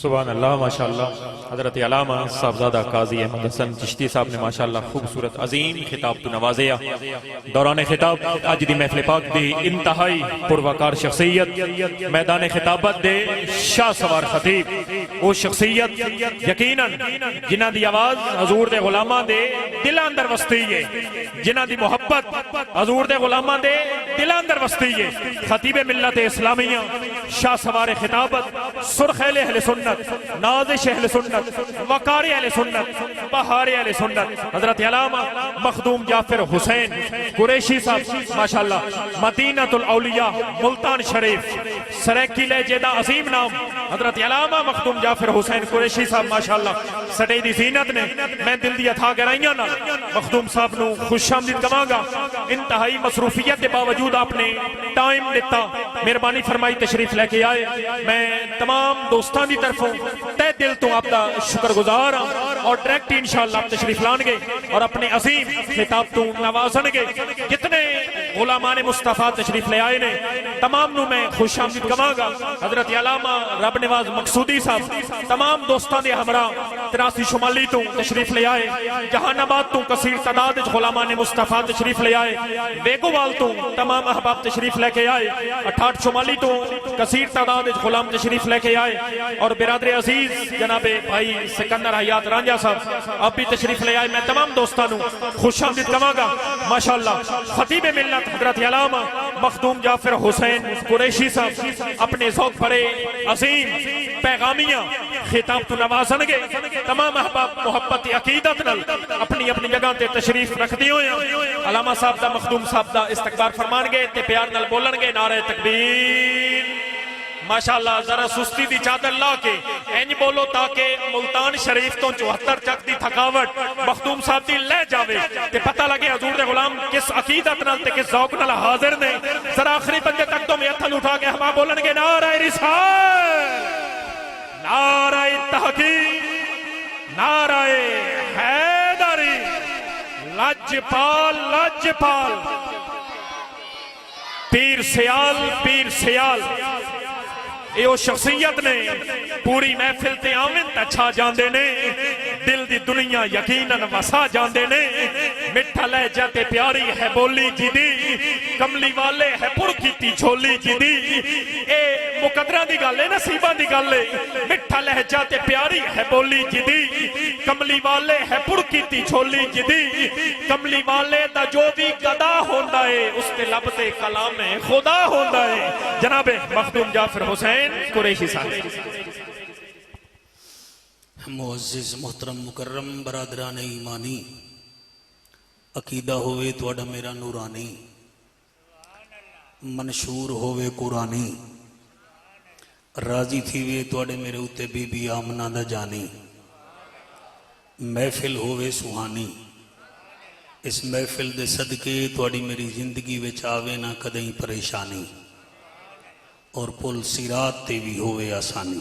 سبحان اللہ ماشاءاللہ. حضرت علامہ صاحبزادہ قاضی احمد حسن چشتی صاحب نے ماشاءاللہ خوبصورت عظیم خطاب تو نوازیا. دوران خطاب اج دی محفل پاک دی انتہائی پروکار شخصیت میدان خطابت دے شاہ سوار خطیب وہ شخصیت یقیناً جنہ دی آواز حضور دے غلاماں دے دل اندر وسطی ہے، جنہ دی محبت حضور دے غلاماں دے دل اندر وسطی ہے. خطیب ملت اسلامیہ شاہ سوار خطابت سرخ اہل سنت نازش اہل سنت وقار اہل سنت بہار اہل سنت حضرت علامہ مخدوم جعفر حسین قریشی صاحب ماشاءاللہ مدینۃ الاولیاء ملتان شریف سریکی لہجے دا عظیم نام حضرت علامہ مخدوم جعفر حسین قریشی صاحب ماشاءاللہ سٹے دی زینت نے میں دل دی اتھا گرائیاں نا مخدوم صاحب نو خوش آمدید کہاں گا. انتہائی مصروفیت کے باوجود آپ نے ٹائم دیتا مہربانی فرمائی تشریف لے کے آئے. میں تمام دوستان دی طرفوں تہ دل تو آپ دا شکر گزار ہوں اور ڈائریکٹ انشاءاللہ آپ تشریف لان گے اور اپنے عظیم خطاب تو نوازن گے. جتنے غلامان مصطفیٰ تشریف لے آئے نے تمام نو میں خوش آمدید کہاں گا. حضرت علامہ رب نواز مقصودی صاحب تمام دوستان دے ہمراہ 83 شمالی تو تشریف لے آئے، جہان آباد تو کثیر تعداد غلامان مصطفیٰ تشریف لے آئے، بیگوال تو تمام احباب تشریف لے کے آئے، 68 شمالی تو کثیر تعداد غلام تشریف لے کے آئے اور برادر عزیز جناب بھائی سکندر حیات رانجہ صاحب آپ بھی تشریف لے آئے. میں تمام دوستانوں خوش آمدید کہاں گا. ماشاءاللہ خطیب ملت حضرت علامہ مخدوم جعفر حسین قریشی صاحب اپنے ذوق بڑے عظیم پیغامیاں خطاب تو نوازن گے. تمام احباب محبت عقیدت نل اپنی اپنی جگہ تے تشریف رکھ دی ہوئے ہیں. علامہ صاحب دا مخدوم صاحب دا استقبال فرمان گے تے پیار نل بولن گے نعرہ تکبیر. ماشاءاللہ ذرا سستی دی چادر لا کے اینج بولو تاکہ ملتان شریف تو 74 چک دی تھکاوٹ مخدوم صاحب دی لے جاوے تے پتہ لگے حضور دے غلام کس عقیدت نال تے کس ذوق نال حاضر نے. ذرا آخری بندے تک تو میں ہتھ اٹھا کے ہم بولن گے نعرہ رسالت نعرہ تحقیق نعرہ حیدری لجپال لجپال پیر سیال یہ شخصیت نے پوری محفل تے آمن اچھا جاندے نے دل دی دنیا یقیناً وسا جاندے نے. مٹھا لہجہ تے پیاری ہے بولی جی دی کملی والے ہے پور کیتی جھولی جی دی. اے مقدرہ دی گالے نصیبہ دی گالے مٹھا لہجہ تے پیاری ہے بولی جی دی کملی والے ہے پور کیتی جھولی جی دی. کملی والے دا جو بھی گدا ہوندہ ہے اس تے لب تے کلام خدا ہوندہ ہے. جناب مخدوم جعفر حسین قریشی صاحب. معزز محترم مکرم برادران ایمانی عقیدہ ہوئے توڑا میرا نورانی منشور ہوئے قرآنی راضی تھیوے توڑے میرے اتے بی بی آمنہ دا جانی محفل ہوئے سوہانی اس محفل دے صدقے توڑی میری زندگی وچ آوے نہ کدیں پریشانی اور پل سیرات تے بھی ہوئے آسانی.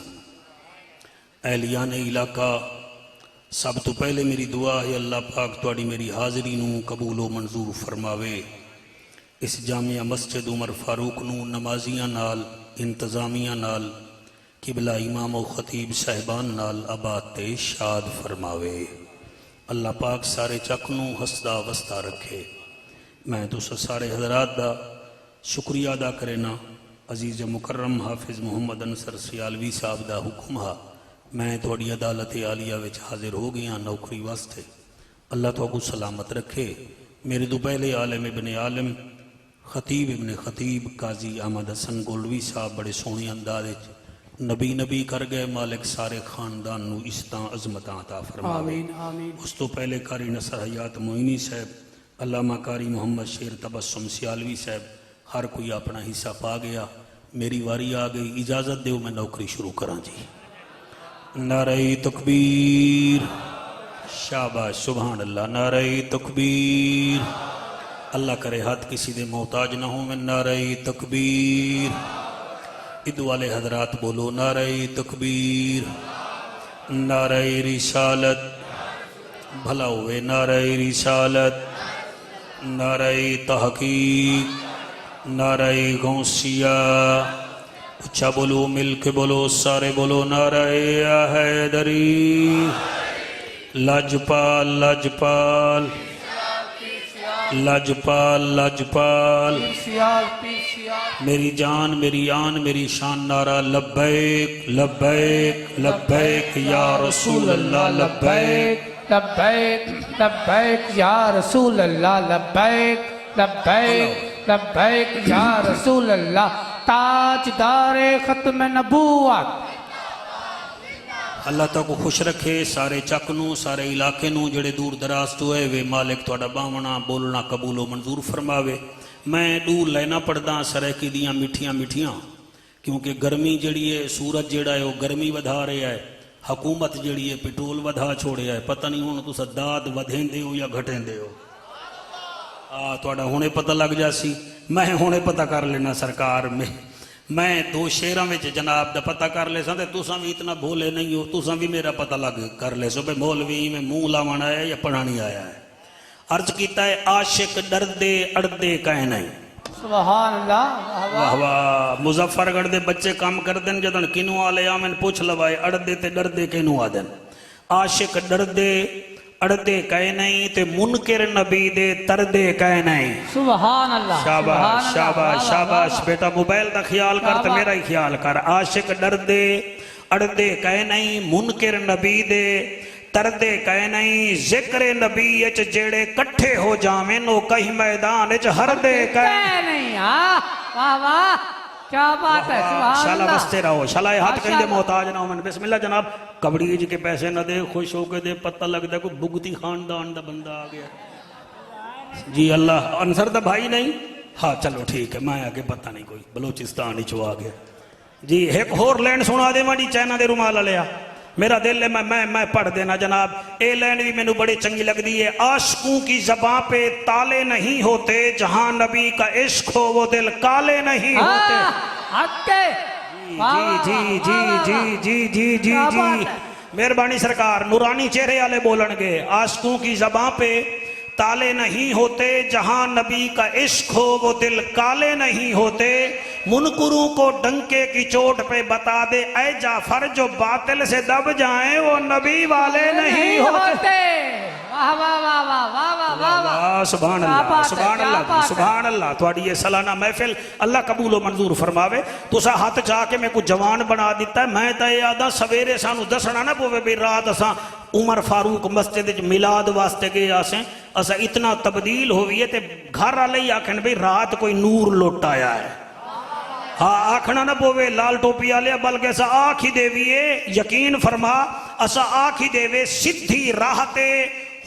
اہلیان علاقہ سب تو پہلے میری دعا ہے اللہ پاک توڑی میری حاضری نو قبول و منظور فرماوے. اس جامعہ مسجد عمر فاروق نو نمازیاں نال انتظامیہ نال قبلہ امام و خطیب صاحبان نال آباد تے شاد فرماوے. اللہ پاک سارے چک نو ہسدا وسدا رکھے. میں تو سارے حضرات دا شکریہ ادا کرنا. عزیز مکرم حافظ محمد انصر سیالوی صاحب دا حکم ہا میں تھوڑی عدالت عالیہ وچ حاضر ہو گیا نوکری واسطے. اللہ تو کو سلامت رکھے. میرے دو پہلے عالم ابن عالم خطیب ابن خطیب قاضی احمد حسن گولوی صاحب بڑے سونے انداز نبی کر گئے. مالک سارے خاندان نو عزتاں عظمتاں عطا فرماوے. اس تو پہلے قاری نصر حیات معینی صاحب علامہ قاری محمد شیر تبسم سیالوی صاحب ہر کوئی اپنا حصہ پا گیا. میری واری آ گئی. اجازت دیو میں نوکری شروع کراں جی. نعرہ تکبیر شاباش سبحان اللہ. نعرہ تکبیر اللہ کرے ہاتھ کسی دے محتاج نہ ہوں. میں نعرہ تکبیر ادو والے حضرات بولو نعرہ تکبیر نعرہ رسالت بھلا ہوئے نعرہ رسالت نعرہ تحقیق نعرہ غوثیہ اچھا بولو، مل کے بولو، سارے بولو نعرہ حیدری۔ لاجپال لاجپال لاجپال لاجپال، میری جان میری آن میری شان، نعرہ لبیک لبیک لبیک یا رسول اللہ لبیک لبیک لبیک یا رسول اللہ لبیک لبیک لبیک یا رسول اللہ، تاجدار ختم نبوت۔ اللہ تعالیٰ کو خوش رکھے، سارے چک نو سارے علاقے نو جڑے دور دراز تو ہے وے مالک تھوڑا باونا بولنا قبول و منظور فرماوے۔ میں دور لینا پڑھدا سرائکی دیاں میٹھیاں میٹھیاں، کیونکہ گرمی جڑی ہے، سورج جڑا ہے وہ گرمی ودھا رہا ہے، حکومت جڑی ہے پٹرول ودھا چھوڑیا ہے، پتہ نہیں ہوں تسا داد ودھیں دے ہو یا گھٹیں دے ہو۔ تھوڑا ہونے پتہ لگ جاسی، میں ہونے پتہ کر لینا سرکار میں دو شیراں وچ جناب دا پتہ کر لے ساں تے تساں بھی اتنا بھولے نہیں ہو، تساں بھی میرا پتہ لگ کر لے سو بے مولوی میں منہ لاون آیا ہے یا پڑھانی آیا ہے۔ عرض کیتا ہے عاشق ڈردے اڑدے کہیں نہیں، سبحان اللہ، واہ واہ۔ مظفر گڑھ دے بچے کام کر دن جدن کنو آلے آمن پوچھ لوائے اڑدے تے ڈردے کنو آدن۔ عاشق ڈردے اڑدے کہیں نہیں تے منکر نبی دے تردے کہیں نہیں۔ سبحان اللہ، شاباش شاباش شاباش بیٹا، موبائل دا خیال کر تے میرا ہی خیال کر۔ عاشق ڈردے اڑدے کہیں نہیں، منکر نبی دے تردے کہیں نہیں، ذکر نبی اچ جیڑے کٹھے ہو جامیں نو کہیں میدان اچ ہر دے کہیں نہیں۔ واہ واہ کیا بات ہے، سبحان شالا اللہ۔ بستے رہو، شالائے ہاتھ کہیں دے محتاج نہ ہوں۔ بسم اللہ جناب، کبڑیج کے پیسے نہ دے، خوش ہو کے دے، پتہ لگ دے کوئی بگتی خاندان دا بندہ آ گیا۔ جی اللہ انصر دا بھائی نہیں؟ ہاں چلو ٹھیک ہے، میں آگے پتہ نہیں کوئی بلوچستان ہی چو آ گیا۔ جی ایک ہور لینڈ سنا دے ماں جی چائنا دے رومال لیا، میرا دل ہے میں پڑھ دینا جناب۔ اے لینڈ بھی میں نے بڑی چنگی لگ دی ہے۔ عاشقوں کی زباں پہ تالے نہیں ہوتے، جہاں نبی کا عشق ہو وہ دل کالے نہیں ہوتے۔ جی جی جی جی جی جی جی جی مہربانی سرکار، نورانی چہرے والے بولن گے۔ عاشقوں کی زباں پہ تالے نہیں ہوتے، جہاں نبی کا عشق ہو وہ دل کالے نہیں ہوتے۔ منکروں کو ڈنکے کی چوٹ پہ بتا دے اے جعفر، جو باطل سے دب جائیں وہ نبی والے نہیں ہوتے۔ واہ واہ واہ واہ واہ واہ واہ، سبحان اللہ سبحان اللہ سبحان اللہ۔ تھوڑی یہ سالانہ محفل اللہ قبول و منظور فرماوے۔ تسا ہاتھ چاہ کے میں کو جوان بنا دیتا ہے، میں تا یادا سویرے سانو دسنا نہ پوے بھی رات اساں عمر فاروق مسجد میلاد واسطے گئے آسیں، اسا اتنا تبدیل ہوئی ہے تے گھر والے ہی آکھن بھی رات کوئی نور لوٹ آیا ہے۔ ہاں آکھنا نہ پوے لال ٹوپی آلیا، بلکہ اسا آکھ ہی دیویے، یقین فرما اسا آکھ ہی دیوے سدھی راہتے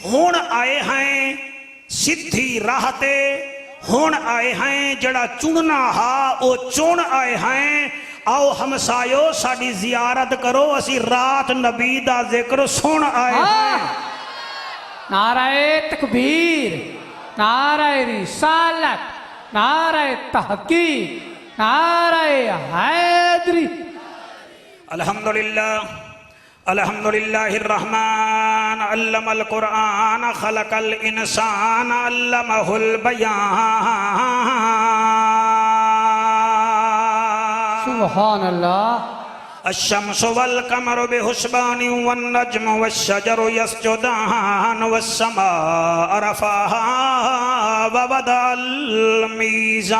ہون آئے ہیں، سدھی راہتے ہون آئے ہیں، جڑا چننا ہا او چون آئے ہیں۔ آؤ ہمسایو ساڑی زیارت کرو، اسی رات نبی دا ذکر سن آئے ہیں۔ نعرہ تکبیر، نعرہ رسالت، نعرہ تحقیق، نعرہ حیدری۔ الحمدللہ الحمدللہ الرحمن علم القرآن خلق الانسان علمہ البیان۔ سبحان اللہ۔ الشمس والقمر بحسبان والنجم والشجر يسجدان والسماء رفعها ووضع الميزان۔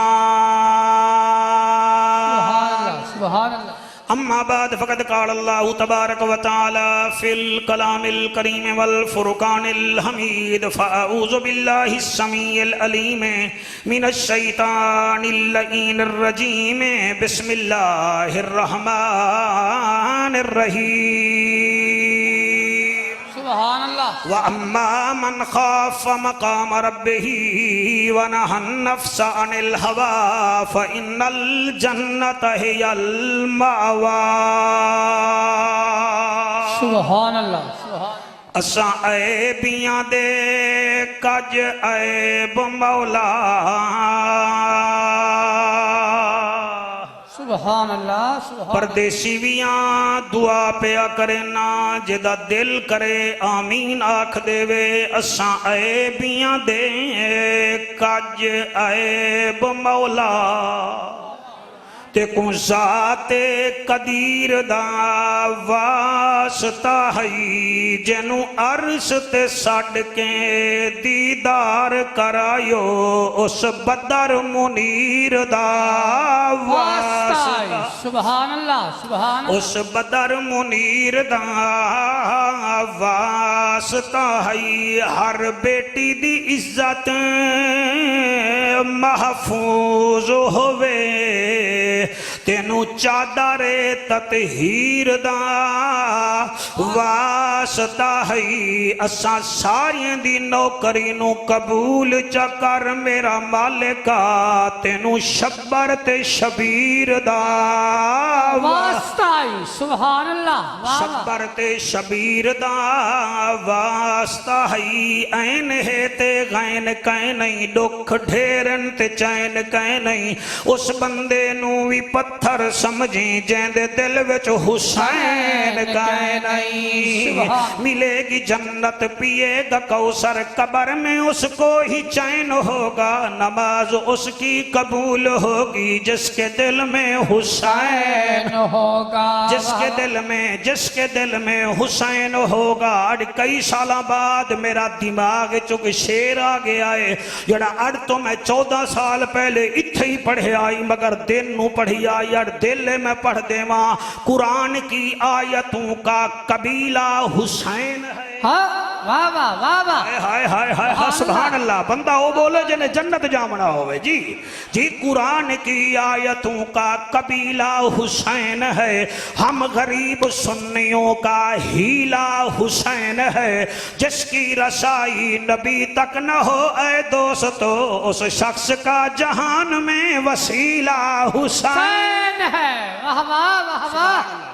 سبحان اللہ۔ اما بعد فقد قال اللہ تبارک و تعالی فی الکلام الکریم والفرقان الحمید، فاعوذ باللہ السمیع العلیم من الشیطان اللعین الرجیم، بسم اللہ الرحمن الرحیم۔ سبحان اللہ۔ وَأَمَّا مَنْ خَافَ مَقَامَ رَبِّهِ وَنَهَى النَّفْسَ عَنِ الْهَوَىٰ فَإِنَّ الْجَنَّةَ هِيَ الْمَأْوَىٰ۔ سبحان اللہ۔ اساں عیبیاں دے کج عیب مولا، سبحان اللہ۔ پردیسی ویاں دعا پیا کرنا، جدا دل کرے آمین آکھ دے وے۔ اساں عیبیاں دے کج عیب مولا، تے کو ذات قدیر دا واسطہ ہے جنوں عرش تے سڈ کے دیدار کرایو اس بدر منیر دا واسطہ سبحان اللہ سبحان اللہ اس بدر منیر دا واسطہ ہے ہر بیٹی دی عزت محفوظ ہوئے تینوں چادر تطہیر دا واسطہ ہے اساں ساریاں دی نوکری نو قبول چکر میرا مالکا تینوں شبر تے شبیر دا واسطہ سبحان اللہ شبر تے شبیر دا واسطہ ہے این ہے تے غین کہیں نہیں دکھ ڈھیرن تے چین کہیں نہیں اس بندے نو بھی پتھر سمجھیں جین دے دل وچ حسین کہیں نہیں ملے گی جنت پیے گا کوثر قبر میں اس کو ہی چین ہوگا نماز اس کی قبول ہوگی جس کے دل میں حسین ہوگا جس کے دل میں حسین ہوگا اڑ کئی سالہ بعد میرا دماغ چک شیر آ گیا ہے جڑا اڑ تو میں 14 سال پہلے اتھے ہی پڑھے آئی مگر دن نو پڑھی آئی اڑ دل میں پڑھ دے ماں قرآن کی آیتوں کا قبیلہ حسین ہے واہ واہ واہ واہ ہائے ہائے ہائے سبحان اللہ بندہ وہ بولے جنہیں جنت جامنا ہوئے جی قرآن کی آیتوں کا قبیلہ حسین ہے ہم غریب سنیوں کا ہیلا حسین ہے جس کی رسائی نبی تک نہ ہو اے دوستو اس شخص کا جہان میں وسیلہ حسین ہے واہ واہ واہ واہ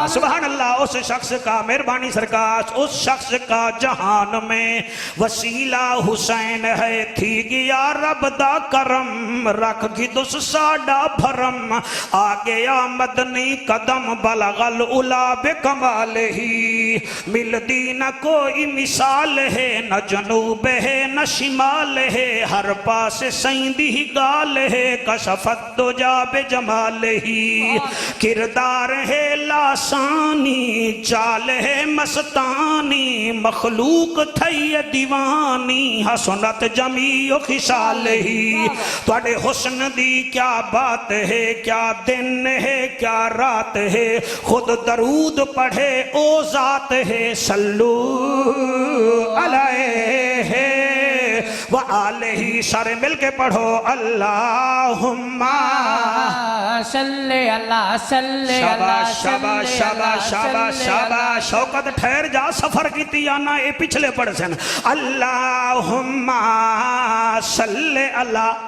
سبحان اللہ اس شخص کا مہربانی سرکار اس شخص کا جہان میں وسیلہ حسین ہے تھی گیا رب دا کرم رکھ گی دس ساڑا بھرم آگیا مدنی قدم بلغ العلا بکمال ہی ملتی نہ کوئی مثال ہے نہ جنوب ہے نہ شمال ہے ہر پاس سیندی ہی گال ہے کشفت دو جا بجمال ہی کردار ہے لاسانی چال ہے مستانی مخلوق تھی دیوانی حسنت جمیع خصال ہی توڑے حسن دی کیا بات ہے کیا دن ہے کیا رات ہے خود درود پڑھے او ذات ہے صلو علیہ وآلہ سارے مل کے پڑھو اللہم صلی اللہ صلی اللہ شاباش شاباش شاباش شاباش شوقت ٹھہر جا سفر کی تیانا اے پچھلے پڑھ سن اللہم صلی اللہ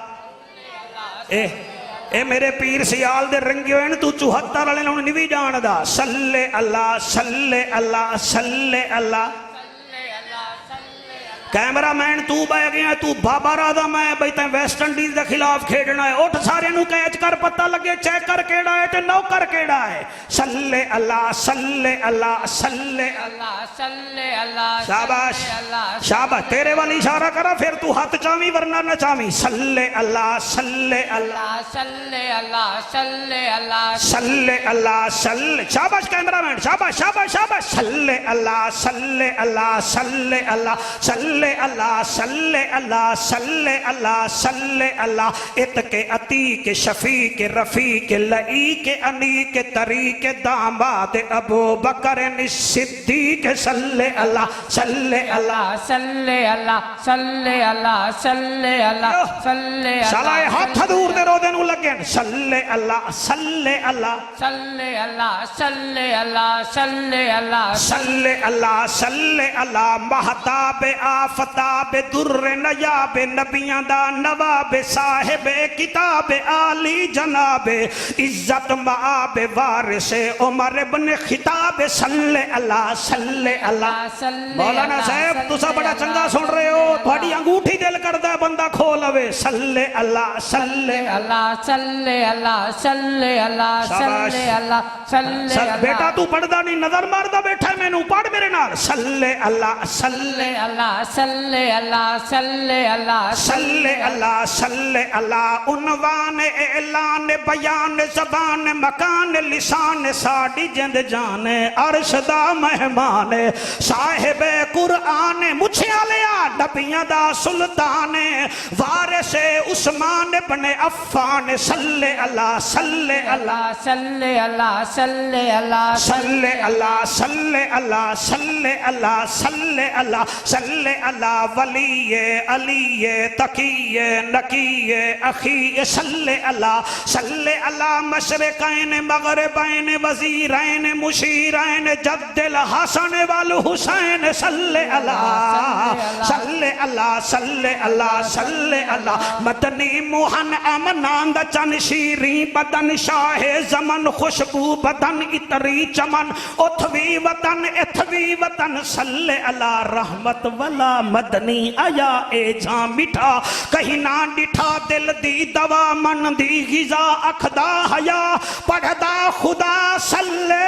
اے میرے پیر سیال دے رنگی ہوئے تو 74 والے لوگ نوی جان دا صلی اللہ صلی اللہ صلی اللہ کیمرہ مین تو بے گیا تو بابا رادا میں بیتا ویسٹ انڈیز دے خلاف کھیڑنا ہے اٹھ سارے نو کیچ کر پتہ لگے چیک کر کیڑا ہے تے نو کر کیڑا ہے صلی اللہ صلی اللہ صلی اللہ صلی اللہ شاباش شاباش تیرے والی اشارہ کرا پھر تو ہاتھ چامی ورنہ نہ چامی صلی اللہ صلی اللہ صلی اللہ صلی اللہ صلی اللہ صلی شاباش کیمرہ مین شاباش شاباش شاباش صلی اللہ صلی اللہ صلی اللہ صلی اللہ صلی اللہ صلی اللہ صلی اللہ اتق عتیق شفیق رفیق لعیق انیق طریق داماد ابو بکر صدیق صلی اللہ صلی اللہ صلی اللہ صلی اللہ صلی اللہ صلی اللہ سلائے ہاتھ دور دے رو دے نو لگیں صلی اللہ صلی اللہ صلی اللہ صلی اللہ صلی اللہ صلی اللہ صلی اللہ مہتاب آفتاب در نیاب نبیان دا نواب صاحب کتاب عالی جناب عزت معاب وارث عمر ابن خطاب صلی اللہ صلی اللہ مولانا صاحب تسا بڑا چنگا سن رہے ہو تھوڑی انگوٹھی دل کردہ بندہ کھولوے صلی اللہ صلی اللہ صلی اللہ صلی اللہ صلی اللہ صلی اللہ بیٹا تو پڑھ دا نہیں نظر مار دا بیٹھا میں نو پڑھ میرے نال صلی اللہ صلی اللہ صلی اللہ صلی اللہ صلی اللہ صلی اللہ عنوان اعلان بیان زبان مکان لسان ساڑی جند جان عرش دا مہمان صاحب قرآن مجھے آلیا نبیاں دا سلطان وارث عثمان بن عفان صلی اللہ صلی اللہ صلی اللہ صلی اللہ صلی اللہ صلی اللہ صلی اللہ صلی اللہ صلی اللہ ولی علی تقی نقی اخی صلی اللہ مشرقین مغربین وزیرین مشیرین جد الحسن والحسین صلی اللہ صلی اللہ صلی اللہ صلی اللہ مدنی موہن امناند چن شیریں بدن شاہ زمن خوشبو بدن اتری چمن اتھوی وطن اتھوی وطن صلی اللہ رحمت والا مدنی آیا اے جان مٹھا کہیں نہ ڈٹھا دل دی دوا من دی غذا اکھدا حیا پڑھدا خدا صلی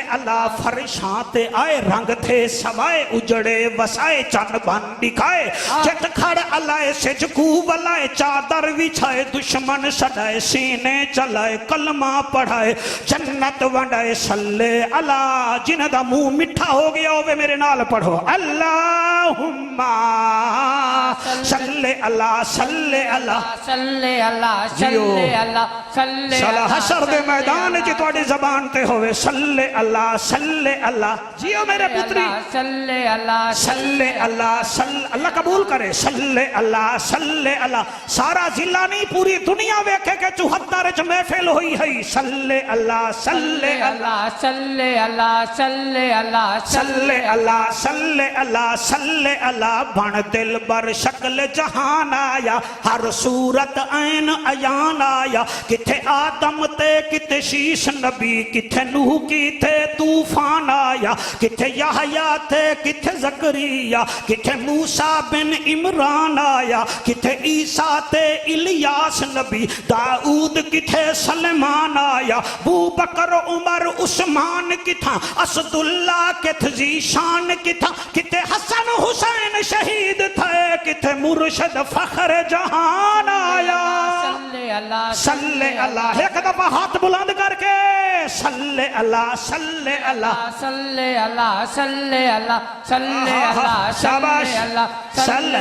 اللہ فرشاں تے آئے رنگ تھے سوائے اجڑے وسائے چن بن دکھائے چٹ کھڑ علائے سجکو ولائے چادر وچھائے دشمن سڑائے سینے چلائے کلمہ پڑھائے جنت ونڈائے صلی اللہ جنہ دا منہ مٹھا ہو گیا ہوئے میرے نال پڑھو اللہم صلی اللہ صلی اللہ صلی اللہ صلی اللہ صلی صلاح حشر دے میدان جی توڑی زبان تے ہوئے صلی اللہ جیو میرے پتری صلی اللہ صلی اللہ اللہ قبول کرے صلی اللہ سارا ضلع نہیں پوری دنیا ویکھے کہ 74 چ محفل ہوئی ہے صلی اللہ صلی اللہ صلی اللہ صلی اللہ صلی اللہ صلی اللہ صلی اللہ بن دل بر شکل جہان آیا ہر صورت عین عیان آیا کتھے آدم تے کتھے شیش نبی کتھے نوح کتھے طوفان آیا کتھے یحییٰ تے کتھے زکریا کتھے موسیٰ بن عمران آیا کتھے عیسیٰ تے الیاس نبی داؤد کتھے سلیمان آیا ابو بکر عمر عثمان کتھا اسداللہ کتھے شان کتھا کتھے حسن حسین شہید تھے کتھے مرشد فخر جہان آیا صلی اللہ ایک دفعہ ہاتھ بلند کر کے صلی اللہ صلی اللہ صلی اللہ صلی اللہ صلی اللہ شاباش صلی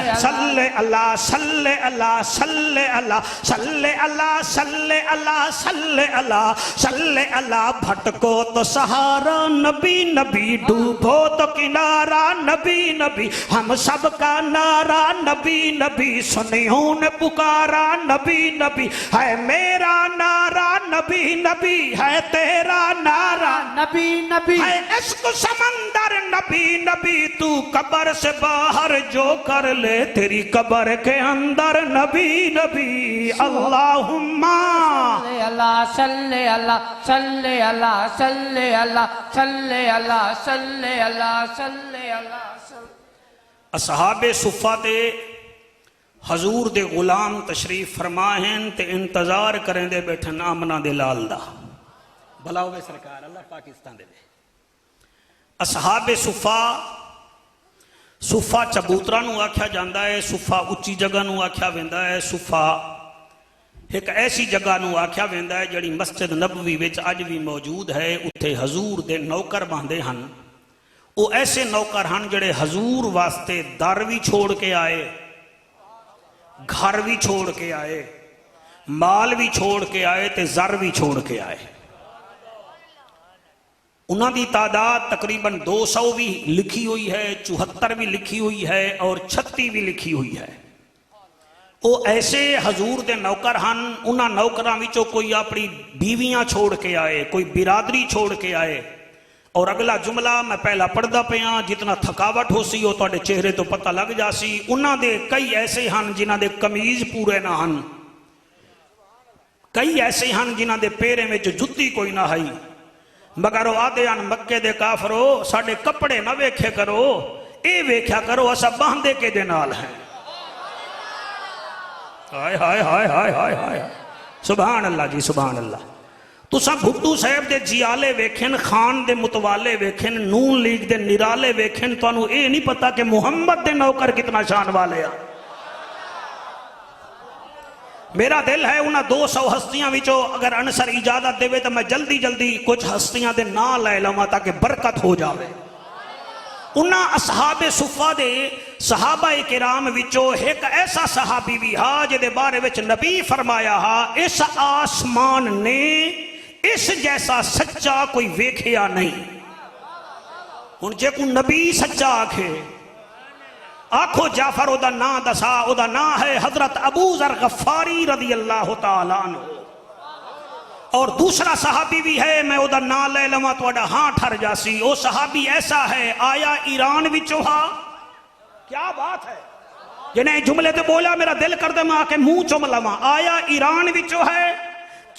اللہ صلی اللہ صلی اللہ صلی اللہ صلی اللہ صلی اللہ صلی اللہ بھٹکو تو سہارا نبی نبی ڈوبو تو کنارہ نبی نبی ہم سب کا نعرہ نبی نبی سنیوں نے پکارا نبی نبی ہے میرا نعرہ نبی نبی ہے تیرا نعرہ نبی نبی ہے عشق سمندر نبی نبی تو قبر سے باہر جو کر لے تیری قبر کے اندر نبی نبی اللہم صلی اللہ صلی اللہ صلی اللہ صلی اللہ صلی اللہ صلی اللہ صلی اللہ اصحاب صفہ تے حضور دے غلام تشریف فرمائیں تے انتظار کریں دے بیٹھن آمنہ دے لال دا بھلا ہوئے سرکار اللہ پاکستان دے اصحاب صفہ چبوترہ نو آکھیا جاندہ ہے صفہ اچھی جگہ نو آکھیا ویندہ ہے صفہ ایک ایسی جگہ نو آکھیا ویندہ ہے جڑی مسجد نبوی وچ اج بھی موجود ہے اتھے حضور دے نوکر باندے ہن وہ ایسے نوکر ہن جڑے حضور واسطے در بھی چھوڑ کے آئے گھر بھی چھوڑ کے آئے مال بھی چھوڑ کے آئے تے زر بھی چھوڑ کے آئے انہاں دی تعداد تقریباً 200 بھی لکھی ہوئی ہے 74 بھی لکھی ہوئی ہے اور 36 بھی لکھی ہوئی ہے وہ ایسے حضور دے نوکر ہن انہاں نوکراں وچوں کوئی اپنی بیویاں چھوڑ کے آئے کوئی برادری چھوڑ کے آئے اور اگلا جملہ میں پہلا پڑھدا پیاں جتنا تھکاوٹ ہو سی وہ تواڈے چہرے تو پتہ لگ جا سی انہاں دے کئی ایسے ہن جنہاں دے قمیض پورے نہ ہن کئی ایسے ہن جنہاں دے پیرے وچ جُتی کوئی نہ ہئی مگر وہ آدھے ہن مکے دے کافرو ساڈے کپڑے نہ ویکھے کرو اے ویکھیا کرو اسا باندے کے دے نال ہیں ہائے ہائے ہائے ہائے ہائے ہائے سبحان اللہ جی سبحان اللہ تساں بھٹو صاحب دے جیالے ویکھن، خان دے متوالے ویکھن، نون لیگ دے نرالے ویکھن، تو انہوں اے نہیں پتا کہ محمد دے نوکر کتنا شان والے ہیں۔ میرا دل ہے انہاں 200 ہستیاں وچوں اگر انصر اجازت دے تو میں جلدی جلدی کچھ ہستیاں دے نام لے لواں تاکہ برکت ہو جاوے۔ انہاں اصحاب صفہ دے صحابہ کرام وچوں ایک ایسا صحابی بھی ہا جدے بارے وچ نبی فرمایا ہا اس آسمان نے اس جیسا سچا کوئی ویکھیا نہیں۔ ہن جے کو نبی سچا آکھے آنکھو جعفر او دا نا دسا، او دا نا ہے حضرت ابو ذر غفاری رضی اللہ تعالیٰ عنہ۔ اور دوسرا صحابی بھی ہے، میں او دا نا لے لواں توڑا ہاں ٹھر جاسی، او صحابی ایسا ہے آیا ایران وچوں ہا۔ کیا بات ہے، جنہیں جملے تے بولا میرا دل کر دے میں آکے منہ چم لواں، آیا ایران وچوں ہے،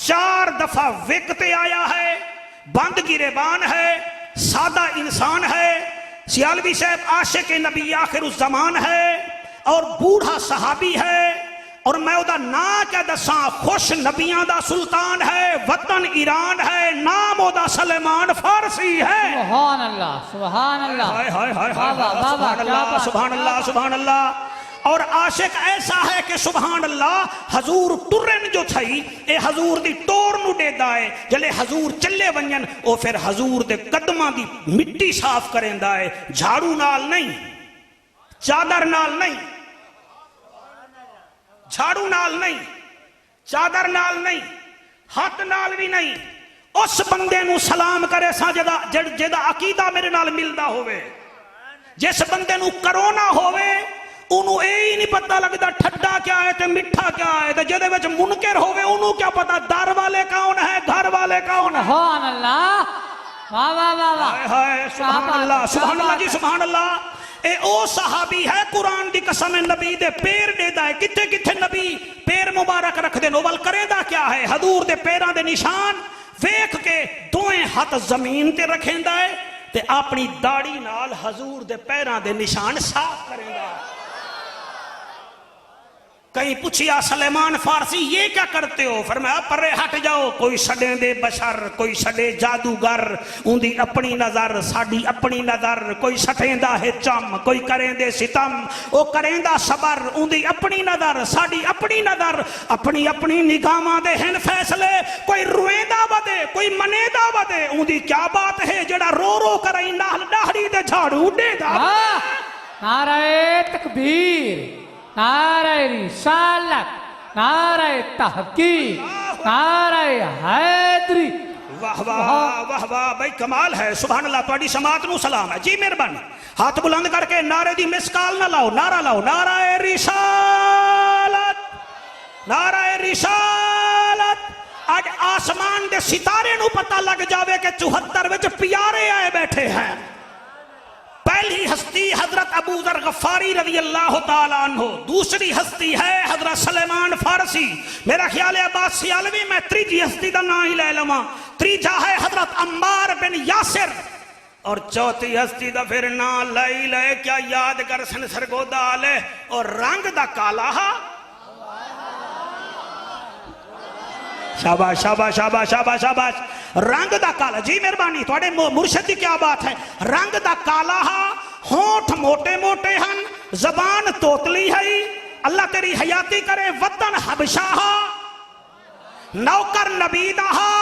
4 دفعہ وکتے آیا ہے، بند گریبان ہے، سادہ انسان ہے، سیالوی صاحب عاشق نبی آخر الزمان ہے اور بوڑھا صحابی ہے، اور میں او دا نا کیا دساں خوش نبیاں دا سلطان ہے، وطن ایران ہے، نام او دا سلیمان فارسی ہے۔ سبحان اللہ سبحان اللہ ہائے ہائے ہائے بابا بابا سبحان کیا اللہ بات، سبحان اللہ سبحان اللہ۔ اور عاشق ایسا ہے کہ سبحان اللہ حضور ٹرن جو تھئی اے حضور دی ٹور نو دے دائے، جلے حضور چلے ونجن او پھر حضور دے قدماں دی مٹی صاف کریں دائے، جھاڑو نال نہیں، چادر نال نہیں، جھاڑو نال نہیں، چادر نال نہیں، ہاتھ نال بھی نہیں، اس بندے نو سلام کرے سا جدا عقیدہ میرے نال ملدا ہوئے۔ جس بندے نو کرونا ہوئے انہوں اے ہی نہیں پتہ لگتا ٹھڈا کیا ہے تے مٹھا کیا ہے، تے جدے وچ منکر ہوئے انہوں کیا پتہ در والے کون ہے گھر والے کون ہے۔ سبحان اللہ واہ واہ واہ واہ، ہائے ہائے سبحان اللہ سبحان اللہ جی سبحان اللہ۔ اے او صحابی ہے قرآن دی قسم نبی دے پیر دے دا ہے، کتھے کتھے نبی پیر مبارک رکھ دے، نوول کرے دا کیا ہے، حضور دے پیران دے نشان ویکھ کے دوئیں ہاتھ زمین تے رکھیں دا ہے تے اپنی داڑھی نال حضور دے پیران دے نشان صاف کریں دا ہے۔ کہیں پوچھیا سلیمان فارسی یہ کیا کرتے ہو، فرمایا پرے ہٹ جاؤ، کوئی سڈیں دے بشر، کوئی سڈے جادوگر، ان دی اپنی نظر ساڈی اپنی نظر، کوئی سٹیں دا ہے چم، کوئی کریں دے ستم، او کریں دا صبر، ان دی اپنی نظر ساڈی اپنی نظر، اپنی اپنی نگاہاں دے ہن فیصلے، کوئی رویں دا ودے کوئی منے دا ودے، ان دی کیا بات ہے جڑا رو رو کریں نال ڈاہڑی دے جھاڑو دے دا۔ نعرہ تکبیر، نعرہ رسالت، نعرہ تحقیق، نعرہ حیدری۔ واہ واہ واہ واہ بھائی کمال ہے سبحان اللہ، تواڈی سماعت نو سلام ہے جی، مہربانی ہاتھ بلند کر کے نعرے دی مسکال نہ لاؤ، نعرہ لاؤ، نعرہ رسالت، نعرہ رسالت۔ آج آسمان دے ستارے نو پتہ لگ جاوے کہ 74 وچ پیارے آئے بیٹھے ہیں۔ پہلی ہستی حضرت ابو ذر غفاری رضی اللہ تعالیٰ عنہ، دوسری ہستی ہے حضرت سلیمان فارسی، میرا خیال ہے عباس سیالوی میں تریجی ہستی دا نا ہی لے لواں، تریجا ہے حضرت عمار بن یاسر، اور چوتھی ہستی دا پھر نا لئی لے کیا یاد کر سن سرگودا لے، اور رنگ دا کالا ہا۔ شاباش شاباش شاباش شاباش شاباش، رنگ دا کالا جی مہربانی، تواڈے مرشد دی کیا بات ہے، رنگ دا کالا ہا، ہونٹ موٹے موٹے ہن، زبان توتلی ہے، اللہ تیری حیاتی کرے، وطن حبشہ ہا، نوکر نبی دا ہا،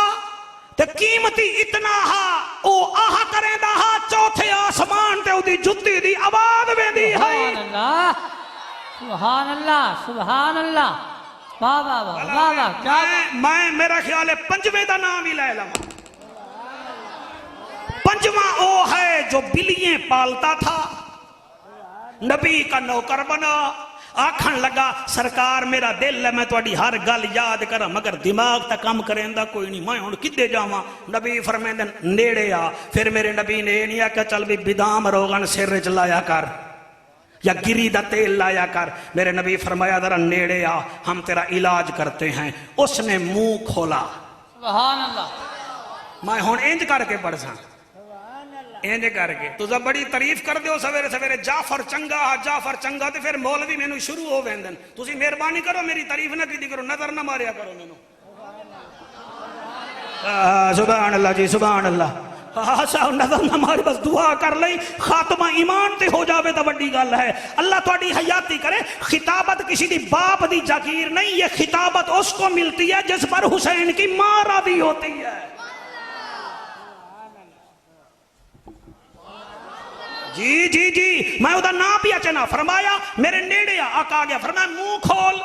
تے قیمتی اتنا ہا، او آہا کریں دا ہا، چوتھے آسمان تے او دی جتی دی آواز میں دی ہے۔ سبحان اللہ سبحان اللہ سبحان اللہ، واہ واہ واہ واہ واہ، کیا میں میرا خیال ہے پنجویں دا نام ہی لے لواں۔ پنجواں او ہے جو بلییں پالتا تھا، نبی کا نوکر بنا، آکھن لگا سرکار میرا دل ہے میں تواڈی ہر گل یاد کرا مگر دماغ تا کم کریں دا کوئی نہیں، میں ہن کدے جاواں؟ نبی فرمیندے نیڑے آ، پھر میرے نبی نے یہ نہیں آکھیا چل بھی بدام روغن سر وچ لایا کر یا گری دا تیل لایا کر، میرے نبی فرمایا ذرا نیڑے آ ہم تیرا علاج کرتے ہیں۔ اس نے منہ کھولا، سبحان اللہ، میں ہن انج کر کے پڑھ ساں، انج کر کے تو بڑی تعریف کر دیو سویرے سویرے، جعفر چنگا جعفر چنگا، تے پھر مولوی مینوں شروع ہو ویندن، تسی مہربانی کرو میری تعریف نہ کیتی کرو، نظر نہ ماریا کرو مینوں۔ سبحان اللہ جی سبحان اللہ. نظر نہ مار بس دعا کر لئی خاتمہ ایمان تے ہو جاوے تا بڑی گل ہے. اللہ تہاڈی حیاتی کرے. خطابت کسی دی باپ دی جاگیر نہیں، یہ خطابت اس کو ملتی ہے جس پر حسین کی ماں راضی ہوتی ہے. جی جی جی میں ادا نام بھی اچنا فرمایا میرے نیڑے آقا آ گیا فرمایا منہ کھول.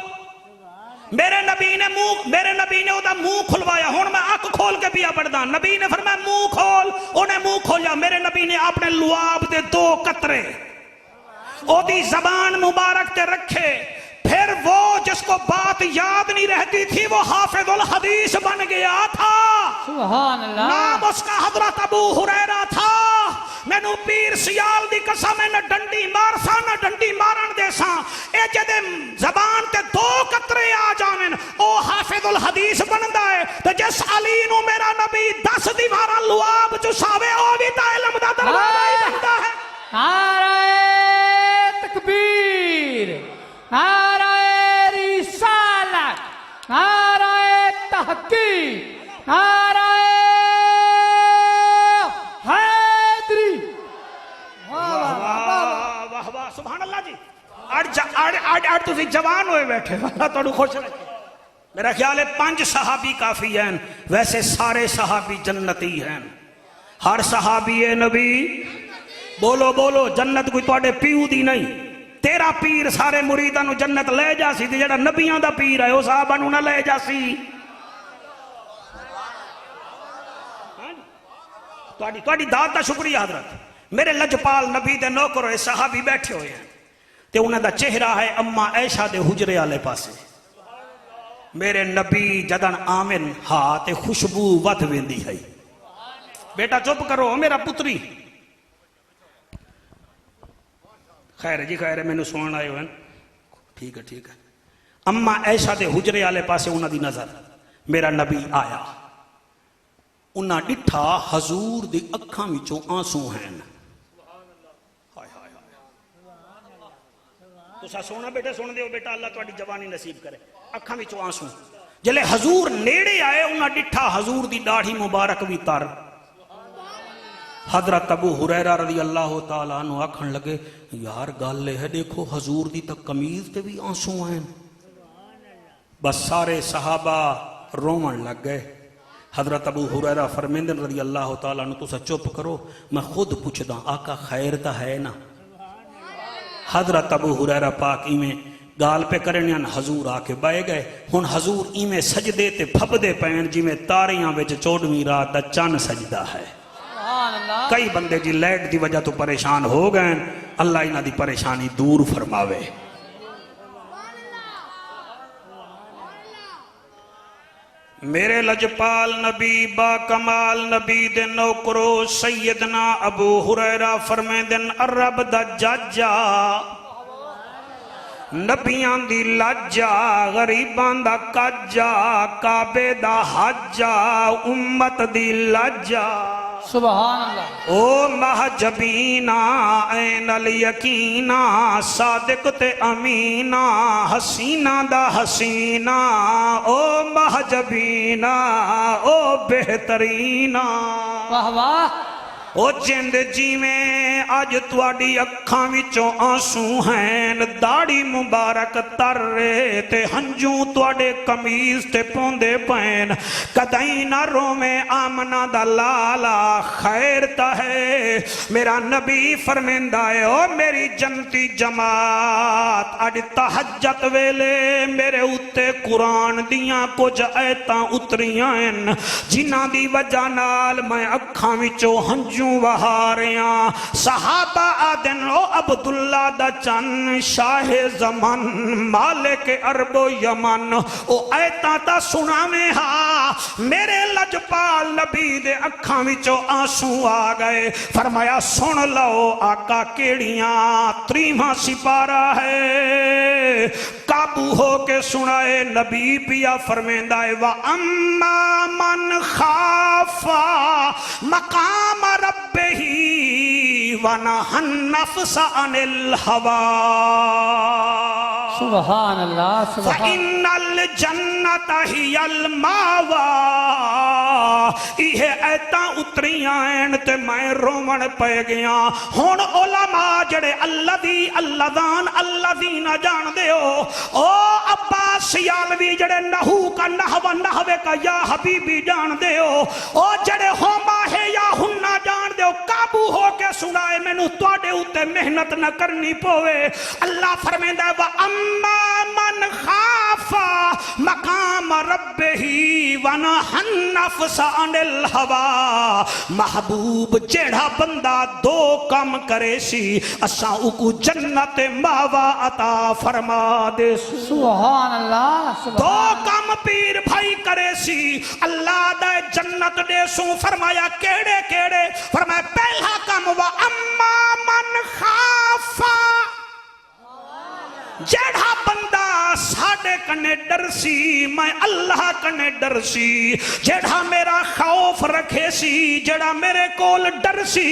میرے نبی نے ادا منہ کھلوایا. ہن میں اک کھول کے پیا پڑھدا. نبی نے فرمایا منہ کھول. انہیں منہ کھولیا. میرے نبی نے اپنے لعاب دے 2 قطرے او دی زبان مبارک تے رکھے. پھر وہ جس کو بات یاد نہیں رہتی تھی وہ حافظ الحدیث بن گیا تھا. سبحان اللہ. نام اس کا حضرت ابو ہریرہ تھا. میں نو پیر سیال دی قسم نہ ڈنڈی مارسا نہ ڈنڈی مارن دے ساں. اے جدے زبان تے 2 قطرے آ جاویں او حافظ الحدیث بندا ہے. تے جس علی نو میرا نبی 10 دیوارا لعاب چساوے او بھی تا علم دا دروازہ ہی بندا ہے. نعرہ تکبیر، نعرہ رسالت، نعرہ تحقیق، نعرہ حیدری. واہ واہ سبحان اللہ جی. اڑ تسی جوان ہوئے بیٹھے اللہ تہاڈو خوش رکھے. میرا خیال ہے 5 صحابی کافی ہیں. ویسے سارے صحابی جنتی ہیں. ہر صحابی نبی بولو بولو جنت کوئی تواڈے پیو دی نہیں. تیرا پیر سارے مریداں نو جنت لے جاسی تے جڑا نبیاں دا پیر ہے او صحابہ نو نہ لے جاسی. تواڈی داد دا شکریہ حضرت. میرے لجپال نبی دے نوکر ہوئے صحابی بیٹھے ہوئے ہیں تے انہاں دا چہرہ ہے اما عائشہ دے حجرے والے پاسے. میرے نبی جدن آمن ہاں تے خوشبو ود ویندی ہے. بیٹا چپ کرو میرا پتری. خیر جی خیر ہے میں نے سنن آئے ہوئے. ٹھیک ہے ٹھیک ہے. اما عائشہ دے حجرے والے پاسے انہاں دی نظر. میرا نبی آیا. انہاں ڈٹھا حضور دی اکھاں وچوں آنسو ہیں. تسا سونا بیٹا سن دیو بیٹا اللہ تہاڈی جوانی نصیب کرے. اکھاں وچوں آنسو. جلے حضور نیڑے آئے انہاں ڈٹھا حضور دی داڑھی مبارک بھی تر. حضرت ابو ہریرہ رضی اللہ تعالیٰ عنہ آکھن لگے یار گل ہے دیکھو حضور دی تک قمیض تے بھی آنسو ہیں. بس سارے صحابہ رومن لگ گئے. حضرت ابو ہریرہ فرمیندن رضی اللہ تعالیٰ عنہ تسا چپ کرو میں خود پوچھدا آقا خیر تا ہے نا. حضرت ابو ہریرہ پاک ایویں گال پہ کرنے حضور آ کے بائے گئے. ہن حضور ایویں سجدے تے پھبدے پین جویں تاریاں وچ 14ویں رات دا چن سجدہ ہے. کئی بندے جی لیٹ دی وجہ تو پریشان ہو گئے. اللہ انہاں دی پریشانی دور فرماوے. میرے لجپال نبی با کمال نبی دے نوکرو سیدنا ابو ہریرہ فرمیندن عرب دا جاجا نبیاں دی لاجا غریبان دا کاجا کعبے دا حجا امت دی لاجا. سبحان اللہ. او محجبینا این الیقینا صادق تے امینا حسینہ دا حسینہ او محجبینا او بہترینا. واہ واہ. او جند جی میں آج تواڈی اکھاں وچوں آنسو ہیں. داڑھی مبارک تر رے تے ہنجوں تواڈے قمیض تے پوندے پین. کدیں نہ روویں آمنہ دا لالا خیر تا ہے. میرا نبی فرمیندا ہے او میری جنتی جماعت اج تہجد ویلے میرے اُتے قرآن دیاں کچھ آیتاں اتریاں ہیں جنہاں دی وجہ نال میں اکھاں وچوں ہنجوں وہاریاں. صحابہ آدن او عبداللہ دا چن شاہ زمن مالک عرب و یمن او ایتا تا سناویں ہاں. میرے لجپال نبی دے اکھاں وچوں آنسو آ گئے. فرمایا سن لو آقا کیڑیاں 30واں سپارہ ہے. قابو ہو کے سنائے نبی پیا فرمیندہ ہے وَأَمَّا مَنْ خَافَ مَقَامَ رَبِّهِ وَنَهَى النَّفْسَ عَنِ الْهَوَىٰ. سبحان اللہ سبحان فَإِنَّ الْجَنَّةَ هِيَ الْمَأْوَى یہ ایتاں اتریاں ہیں تے میں رومن پہ گیا ہون علماء جڑے الذین جان دے او عباس سیالوی جڑے نحو کا نحوے کا یا حبیبی جان دے او جڑے ہوما ہے یا ہنہ جان دے قابو ہو کے سنائے میں نو توڑے ہوتے محنت نہ کرنی پوے اللہ فرمیندہ ہے وَأَمَّا مَنْ خَافَ مَقَامَ رَبِّهِ وَنَهَى النَّفْسَ عَنِ الْهَوَىٰ محبوب جیڑا بندہ دو کام کرے سی اساں کو جنت ماوا عطا فرما دے سبحان اللہ دو سبحان کام پیر بھائی کرے سی اللہ دے جنت دے سو فرمایا کیڑے کیڑے فرمایا پہلا کام وَأَمَّا مَنْ خَافَ جڑا بندہ ساڑے کنے ڈر سی میں اللہ کنے ڈر سی جڑا میرا خوف رکھے سی جڑا میرے کول ڈر سی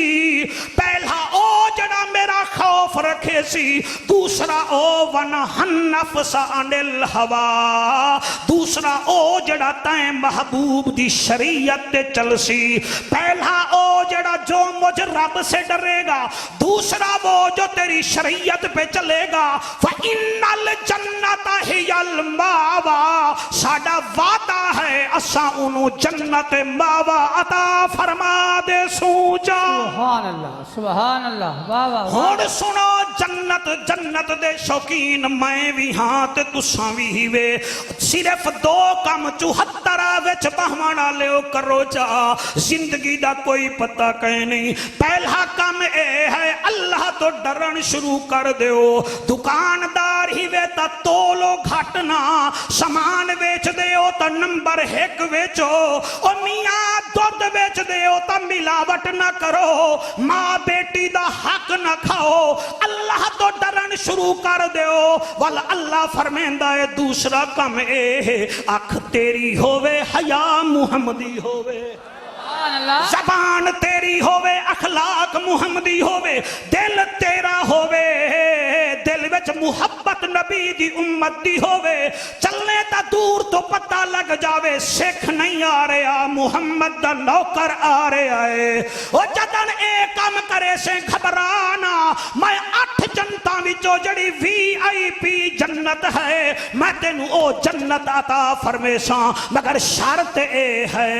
پہلا او جڑا میرا خوف رکھے سی دوسرا او وَنَهَى النَّفْسَ عَنِ الْهَوَىٰ دوسرا او جڑا تائیں محبوب دی شریعت تے چل سی پہلا او جڑا جو مجھ رب سے ڈرے گا دوسرا وہ جو تیری شریعت پہ چلے گا فَإِنَّ الْجَنَّةَ هِيَ الْمَأْوَىٰ ساڈا وعدہ ہے اساں انہوں جنت ماوا عطا فرما دے سوچا سبحان اللہ واہ واہ ہون سنو جنت دے شوقین میں بھی ہاں تے تساں بھی ہیوے صرف دو کام 74 وچ بہوانا لیو کرو جا زندگی دا کوئی پتہ کہیں نہیں پہلا کام اے ہے اللہ تو ڈرن شروع کر دیو دکاندار ہی وے تا تولو گھٹنا سامان ویچ دیو تا نمبر 1 ویچو او میاں دودھ ویچ دیو تا ملاوٹ نہ کرو ماں بیٹی دا حق نہ کھاؤ اللہ تو ڈرن شروع کر دیو والا اللہ فرمیندہ ہے دوسرا کم اے ہے اکھ تیری ہووے حیا محمدی ہووے زبان تیری ہووے اخلاق محمدی ہووے دل تیرا ہووے دل وچ محبت نبی دی امت دی ہووے چلنے تا دور تو پتہ لگ جاوے سکھ نہیں آ رہا محمد دا نوکر آ رہا ہے او جدن اے کام کرے سے گھبرانا میں 8 جنتاں وچوں جڑی VIP جنت ہے میں تینوں او جنت عطا فرمیساں مگر شرط اے ہے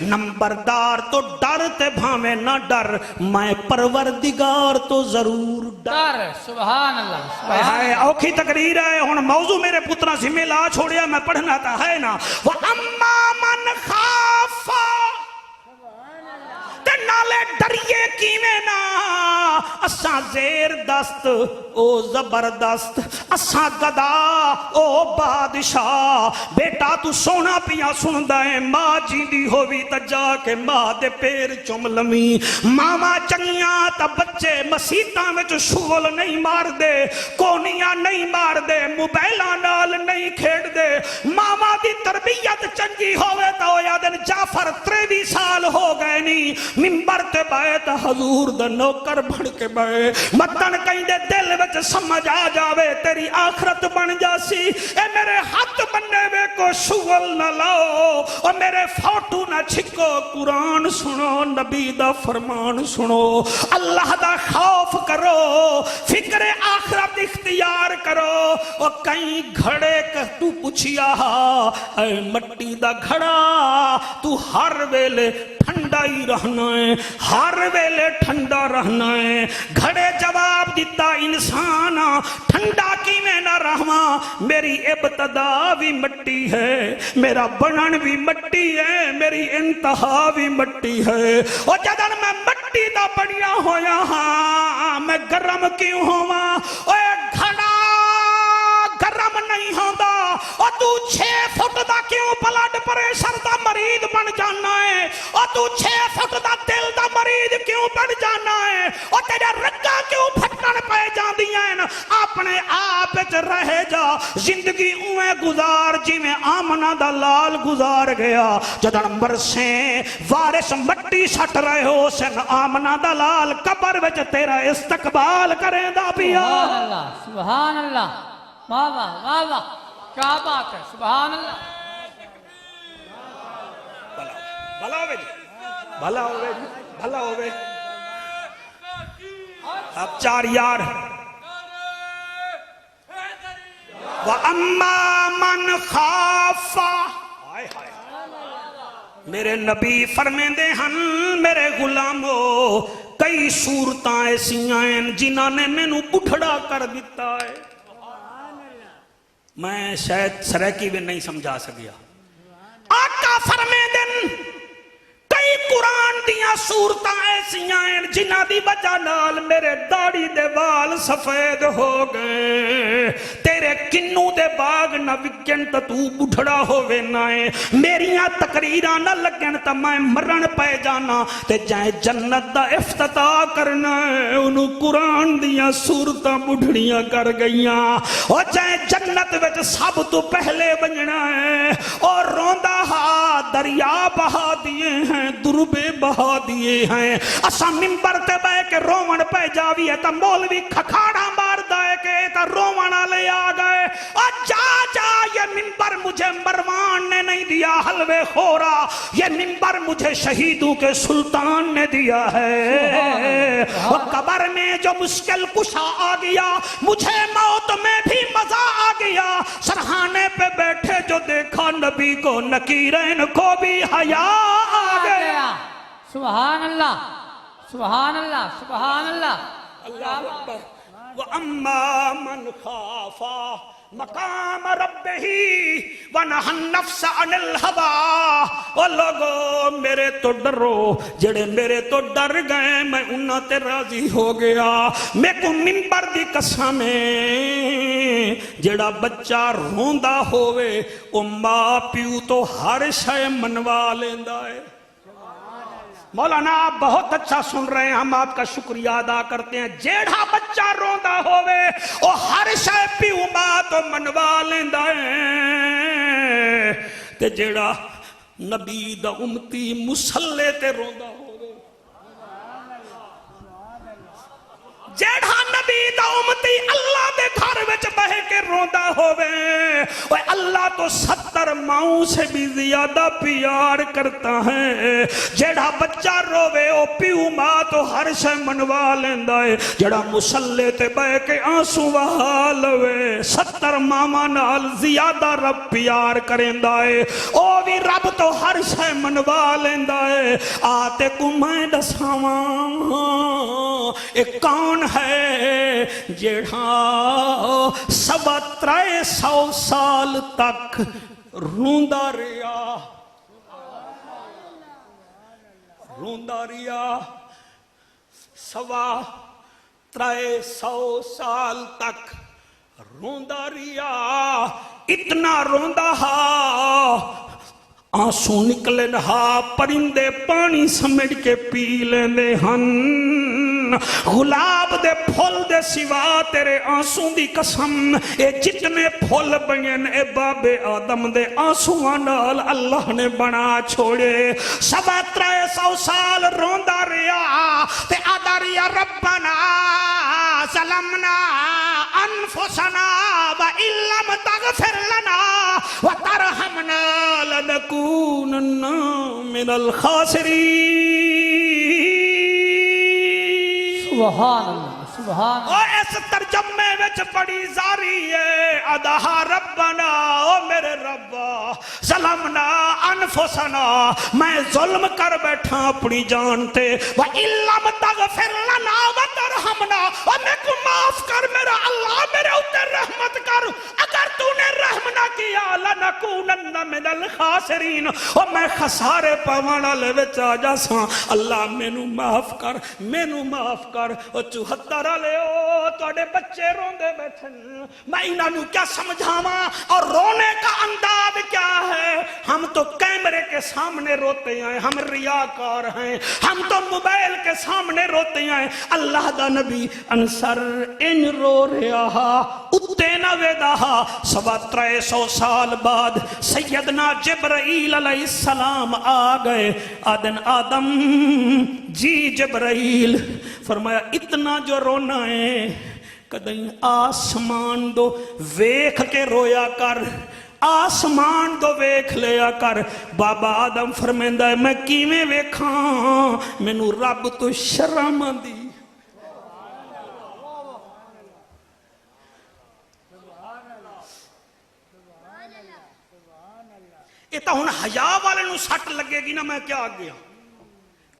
نمبردار تو ڈر تے بھامے نہ ڈر میں پروردگار تو ضرور ڈر سبحان اللہ ہے اوکھی تقریر ہے ہن موضوع میرے پترہ ذمہ لا چھوڑیا میں پڑھنا تا ہے نا وَأَمَّا مَنْ خَافَ تے نالے ڈریے کیویں نا اساں زیر دست او زبردست اساں گدا او بادشاہ بیٹا تو سونا پیا سندا ہے ماں جیندی ہووی تا جا کے ماں دے پیر چم لمی ماما چنگیاں تا بچے مسیتاں وچ شغل نہیں مار دے کونیاں نہیں مار دے موبائلاں نال نہیں کھیڑ دے ماما دی تربیت چنگی ہووے تا او یادن جعفر 23 سال ہو گئے نہیں منبر تے بائے تا حضور دا نوکر بن کے بائے متن کہیں دے دل وچ سمجھ آ جاوے تیری آخرت بن جاسی اے میرے ہاتھ بننے وے کو شغل نہ لاؤ اور میرے فوٹو نہ چھکو قرآن سنو نبی دا فرمان سنو اللہ دا خوف کرو فکر آخرت اختیار کرو اور کہیں گھڑے کہ تو پوچھیا اے مٹی دا گھڑا تو ہر ویلے ٹھنڈا ہی رہنا ہے ہر ویلے ٹھنڈا رہنا ہے گھڑے جواب دیتا انسان ٹھنڈا کی میں نہ رہا میری ابتدا بھی مٹی ہے میرا بنن بھی مٹی ہے میری انتہا بھی مٹی ہے اور جدن میں مٹی دا بڑیا ہویا ہاں میں گرم کیوں ہوا اوے گھڑا گرم نہیں ہوندا اور تو 6 فٹ دا کیوں بلڈ پریشر دا مریض بن جانا ہے اور تو 6 فٹ دا دل دا مریض کیوں بن جانا ہے اور تیرے رگاں کیوں پھٹن پہ جاندیاں آپ اپنے آپ وچ رہ جا زندگی اویں گزار جی میں آمنہ دا لال گزار گیا جدن مرسیں وارث مٹی سٹ رہے ہو سن آمنہ دا لال قبر وچ تیرا استقبال کریں دا پیا سبحان اللہ واہ واہ واہ واہ کیا بات ہے سبحان اللہ بھلا ہوئے جی بھلا ہوئے جی بھلا ہوئے اب چار یار وَأَمَّا مَنْ خَافَ میرے نبی فرمیندے ہن میرے غلامو کئی صورتاں ایسیاں ہیں جنہاں نے میں نو بڑھڑا کر دیتا ہے میں شاید سریکی بھی نہیں سمجھا سکیا آقا فرمیندن کئی قرآن دیا صورتاں ایسیاں ہیں جنہ دی وجہ نال میرے داڑھی دے وال سفید ہو گئے تیرے کنو دے باغ نہ وکن تا تو بڑھڑا ہوئے نائے میریاں تقریران نہ لگن تا میں مرن پہ جانا تے جائیں جنت دا افتتاح کرنا ہے انہوں قرآن دیا صورتاں بڑھڑیاں کر گئیاں اور جائیں جنت وچ سب تو پہلے بننا ہے اور روندہ ہا دریا بہا دیے ہیں دربے بہا دیے ہیں اسا ممبر تے بے کے رومن پہ جاوی ہے تا مولوی کھکھاڑا مار دائے کہ تا رومن آلے آ گئے اور جا جا یہ ممبر مجھے مروان نے نہیں دیا حلوے خورا یہ ممبر مجھے شہیدوں کے سلطان نے دیا ہے اور قبر میں جو مشکل کشا آ گیا مجھے موت میں بھی مزہ آ گیا سرحانے پہ بیٹھے جو دیکھا نبی کو نکیرین کو بھی حیا آ گیا سبحان اللہ سبحان اللہ سبحان اللہ اللہ اکبر وَأَمَّا مَنْ خَافَ مقام ربہی وَنَحَ النَّفْسَ عَنِ الْحَوَا اور لوگو میرے تو ڈرو جڑے میرے تو ڈر گئے میں انہاں تے راضی ہو گیا میں کو ممبر دی قسمیں جڑا بچہ روندہ ہوئے او ماں پیو تو ہر شے منوا لیندہ ہے مولانا آپ بہت اچھا سن رہے ہیں ہم آپ کا شکریہ ادا کرتے ہیں جیڑا بچہ روندہ ہوئے او ہر شے پیو ماں تو منوا لیندہ ہے تے جیڑا نبی دا امتی مسلے تے روندہ ہوئے جیڑا نبی دا امتی اللہ دے گھر وچ بہے کے روندہ ہوئے اور اللہ تو 70 ماؤں سے بھی زیادہ پیار کرتا ہے جیڑا بچہ روے او پیو ماں تو ہر شے منوا لیندہ ہے جیڑا مسلے تے بہے کے آنسو وہا لوے 70 ماما نال زیادہ رب پیار کریندہ ہے او بھی رب تو ہر شے منوا لیندہ ہے آتے کو میں دساواں ایک کون ہے جیڑا 700 سال تک روندہ ریا روندہ ریا 350 سال تک روندہ ریا اتنا روندہ ہا آنسو نکلے نہا پرندے پانی سمجھ کے پی لیندے ہن غلاب دے پھول دے سوا تیرے آنسو دی قسم اے جتنے پھول بنین اے باب آدم دے آنسو نال اللہ نے بنا چھوڑے 700 سال روندہ ریا تے آدھا ریا ربنا ظلمنا انفسنا وَإِن لَّمْ تَغْفِرْ لَنَا وَتَرْحَمْنَا لَنَكُونَنَّ مِنَ الْخَاسِرِينَ سبحان اللہ سبحان اللہ اور اس ترجمے وچ بڑی زاری ہے ادہا ربنا او میرے رب ظلمنا انفسنا میں ظلم کر بیٹھا اپنی جان تے وَإِن لَّمْ تَغْفِرْ لَنَا وَتَرْحَمْنَا اور میں کو معاف کر میرا اللہ میرے اوپر رحمت کر اگر تو نے رحم نہ کیا لَنَكُونَنَّ مِنَ الْخَاسِرِينَ اور میں خسارے پاوانا لے وچ آ جاساں اللہ مینوں معاف کر اور 74 والے تواڈے بچے روندے بیٹھن میں انہاں نوں کیا سمجھاواں اور رونے کا انداز کیا ہے ہم تو کیمرے کے سامنے روتے ہیں ہم ریاکار ہیں ہم تو موبائل کے سامنے روتے ہیں اللہ دا نبی انصر ان رو رہا اتے نہ ویدا 350 سال بعد سیدنا جبرائیل علیہ السلام آ گئے آدن آدم جی جبرائیل فرمایا اتنا جو رونا ہے کدیں آسمان دو ویکھ کے رویا کر آسمان دو ویکھ لیا کر بابا آدم فرمیندہ ہے میں کیویں ویکھاں مینوں رب تو شرم آندی یہ تو ہن حیا والے نوں سٹ لگے گی نا میں کیا گیا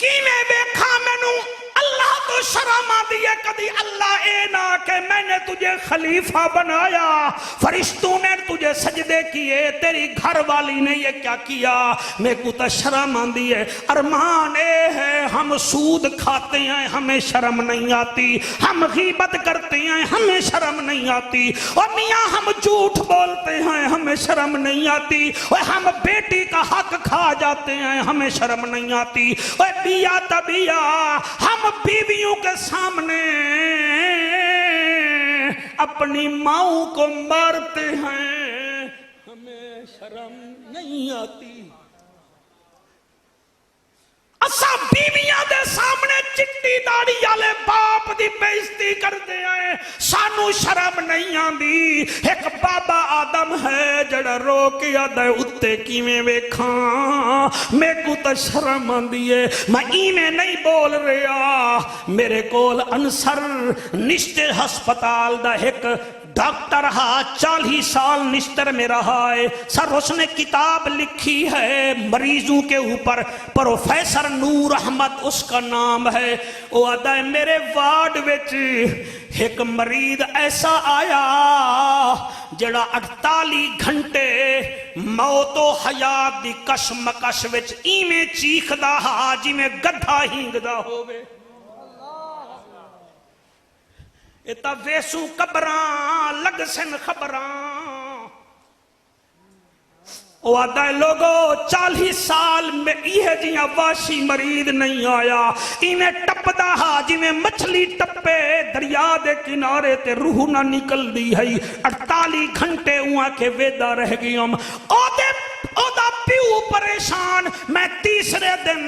کیویں ویکھاں مینوں اللہ تو شرم آندی ہے کدی اللہ اے نہ کہ میں نے تجھے خلیفہ بنایا فرشتوں نے تجھے سجدے کیے تیری گھر والی نے یہ کیا کیا میں کو تو شرم آندی ہے ارمان اے ہے ہم سود کھاتے ہیں ہمیں شرم نہیں آتی ہم غیبت کرتے ہیں ہمیں شرم نہیں آتی اور میاں ہم جھوٹ بولتے ہیں ہمیں شرم نہیں آتی اور ہم بیٹی کا حق کھا جاتے ہیں ہمیں شرم نہیں آتی اور بیا تبیا ہم بیویوں کے سامنے اپنی ماؤں کو مارتے ہیں ہمیں شرم نہیں آتی اسا بیویاں دے سامنے چٹی داڑھی والے باپ دی بےزتی کرتے ہیں سانو شرم نہیں آندی ایک بابا آدم ہے جڑا رو کے آدھا اتے کیویں ویکھاں میں کو تو شرم آندی ہے میں ایویں نہیں بول رہا میرے کول انصر نشتے ہسپتال دا ایک ڈاکٹر رہا 40 سال نشتر میں رہا ہے سر اس نے کتاب لکھی ہے مریضوں کے اوپر پروفیسر نور احمد اس کا نام ہے وہ آدھا ہے میرے وارڈ وچ ایک مریض ایسا آیا جڑا 48 گھنٹے موت و حیات دی کشمکش وچ ایویں چیخدا ہا جویں گدھا ہینگدا ہووے اتا ویسو قبراں لگ سن خبراں وہ آدھا ہے لوگو 40 سال میں یہ جیاں واشی مرید نہیں آیا انہیں ٹپ دا ہا جی میں مچھلی ٹپے دریا دے کنارے تے روح نہ نکل دی ہے 48 گھنٹے ہوا کے ویدہ رہ گئی ہم او دا پیو پریشان میں تیسرے دن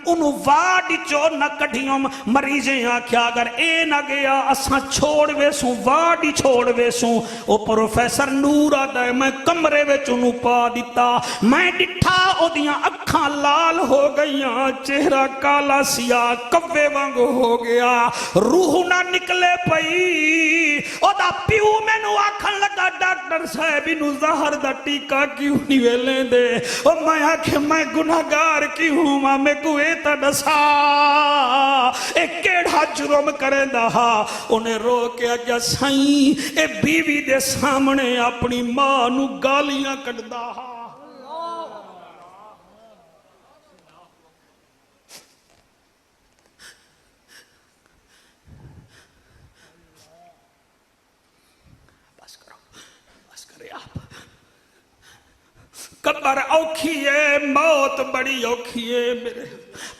انہوں وارڈ چو نہ کڑھیوں مریضیں آکھیا اگر اے نہ گیا اساں چھوڑ ویسوں وارڈ چھوڑ ویسوں او پروفیسر نور آدھا ہے میں کمرے وچ انہوں پا دیتا میں ڈٹھا او دیاں اکھاں لال ہو گئیاں چہرہ کالا سیاہ کوے وانگو ہو گیا روح نہ نکلے پئی او دا پیو میں نو آکھن لگا ڈاکٹر صاحب انہوں زہر دا ٹیکہ کیوں نہیں ویلیں دے اور میں آکھے میں گناہگار کی ہوں ماں میں کو ایتا دسا ایک کیڑا جرم کرے دہا انہیں رو کے آگیا سائیں اے بیوی دے سامنے اپنی ماں نو گالیاں کٹ دہا قبر اوکھی ہے موت بڑی اوکھی ہے میرے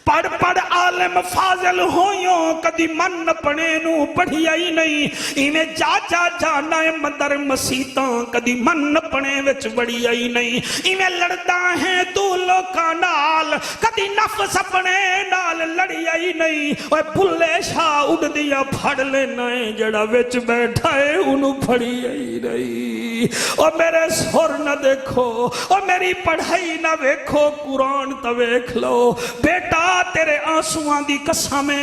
پڑھ پڑھ عالم فاضل ہویوں کدی من پڑھے نو پڑھی آئی نہیں ایمیں جا جا جانا ہے مدر مسیطاں کدی من پڑھے وچ بڑی آئی نہیں ایمیں لڑدا ہیں تو لوکا نال کدی نفس اپنے نال لڑی آئی نہیں اوہ بھلے شاہ اڑ دیا پھڑ لینا ہے جڑا وچ بیٹھا ہے انہوں پھڑی آئی نہیں او میرے سور نہ دیکھو او میری پڑھائی نہ ویکھو قرآن تا ویکھ لو بیٹا تیرے آنسوان دی قسمیں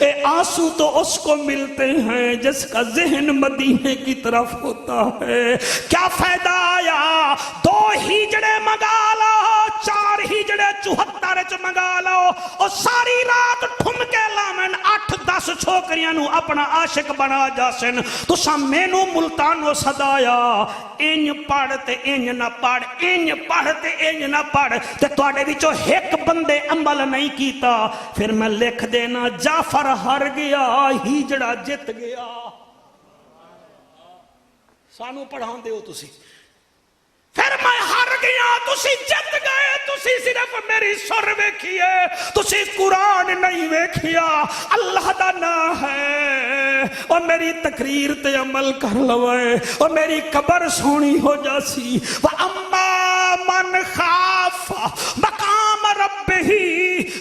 اے آنسو تو اس کو ملتے ہیں جس کا ذہن مدینے کی طرف ہوتا ہے کیا فائدہ آیا 2 ہجڑے منگا لو 4 ہجڑے 74 چ منگا لو اور ساری رات ٹھمکے لامن 8 10 چھوکریاں نو اپنا عاشق بنا جاسن تساں مینوں ملتانو صدایا انج پڑھ تے انج نہ پڑھ انج پڑھ تے انج نہ پڑھ تے تواڈے وچوں ایک بندے عمل نہیں کیتا پھر میں لکھ دینا جعفر ہار گیا ہجڑا جت گیا سانو پڑھان دیو تسی پھر میں ہار گیا تسی جت گئے تسی صرف میری سر ویکھیے تسی قرآن نہیں ویکھیا اللہ دا نام ہے اور میری تقریر تے عمل کر لوے اور میری قبر سونی ہو جاسی وَأَمَّا مَنْ خَافَ مَقَامَ رَبِّهِ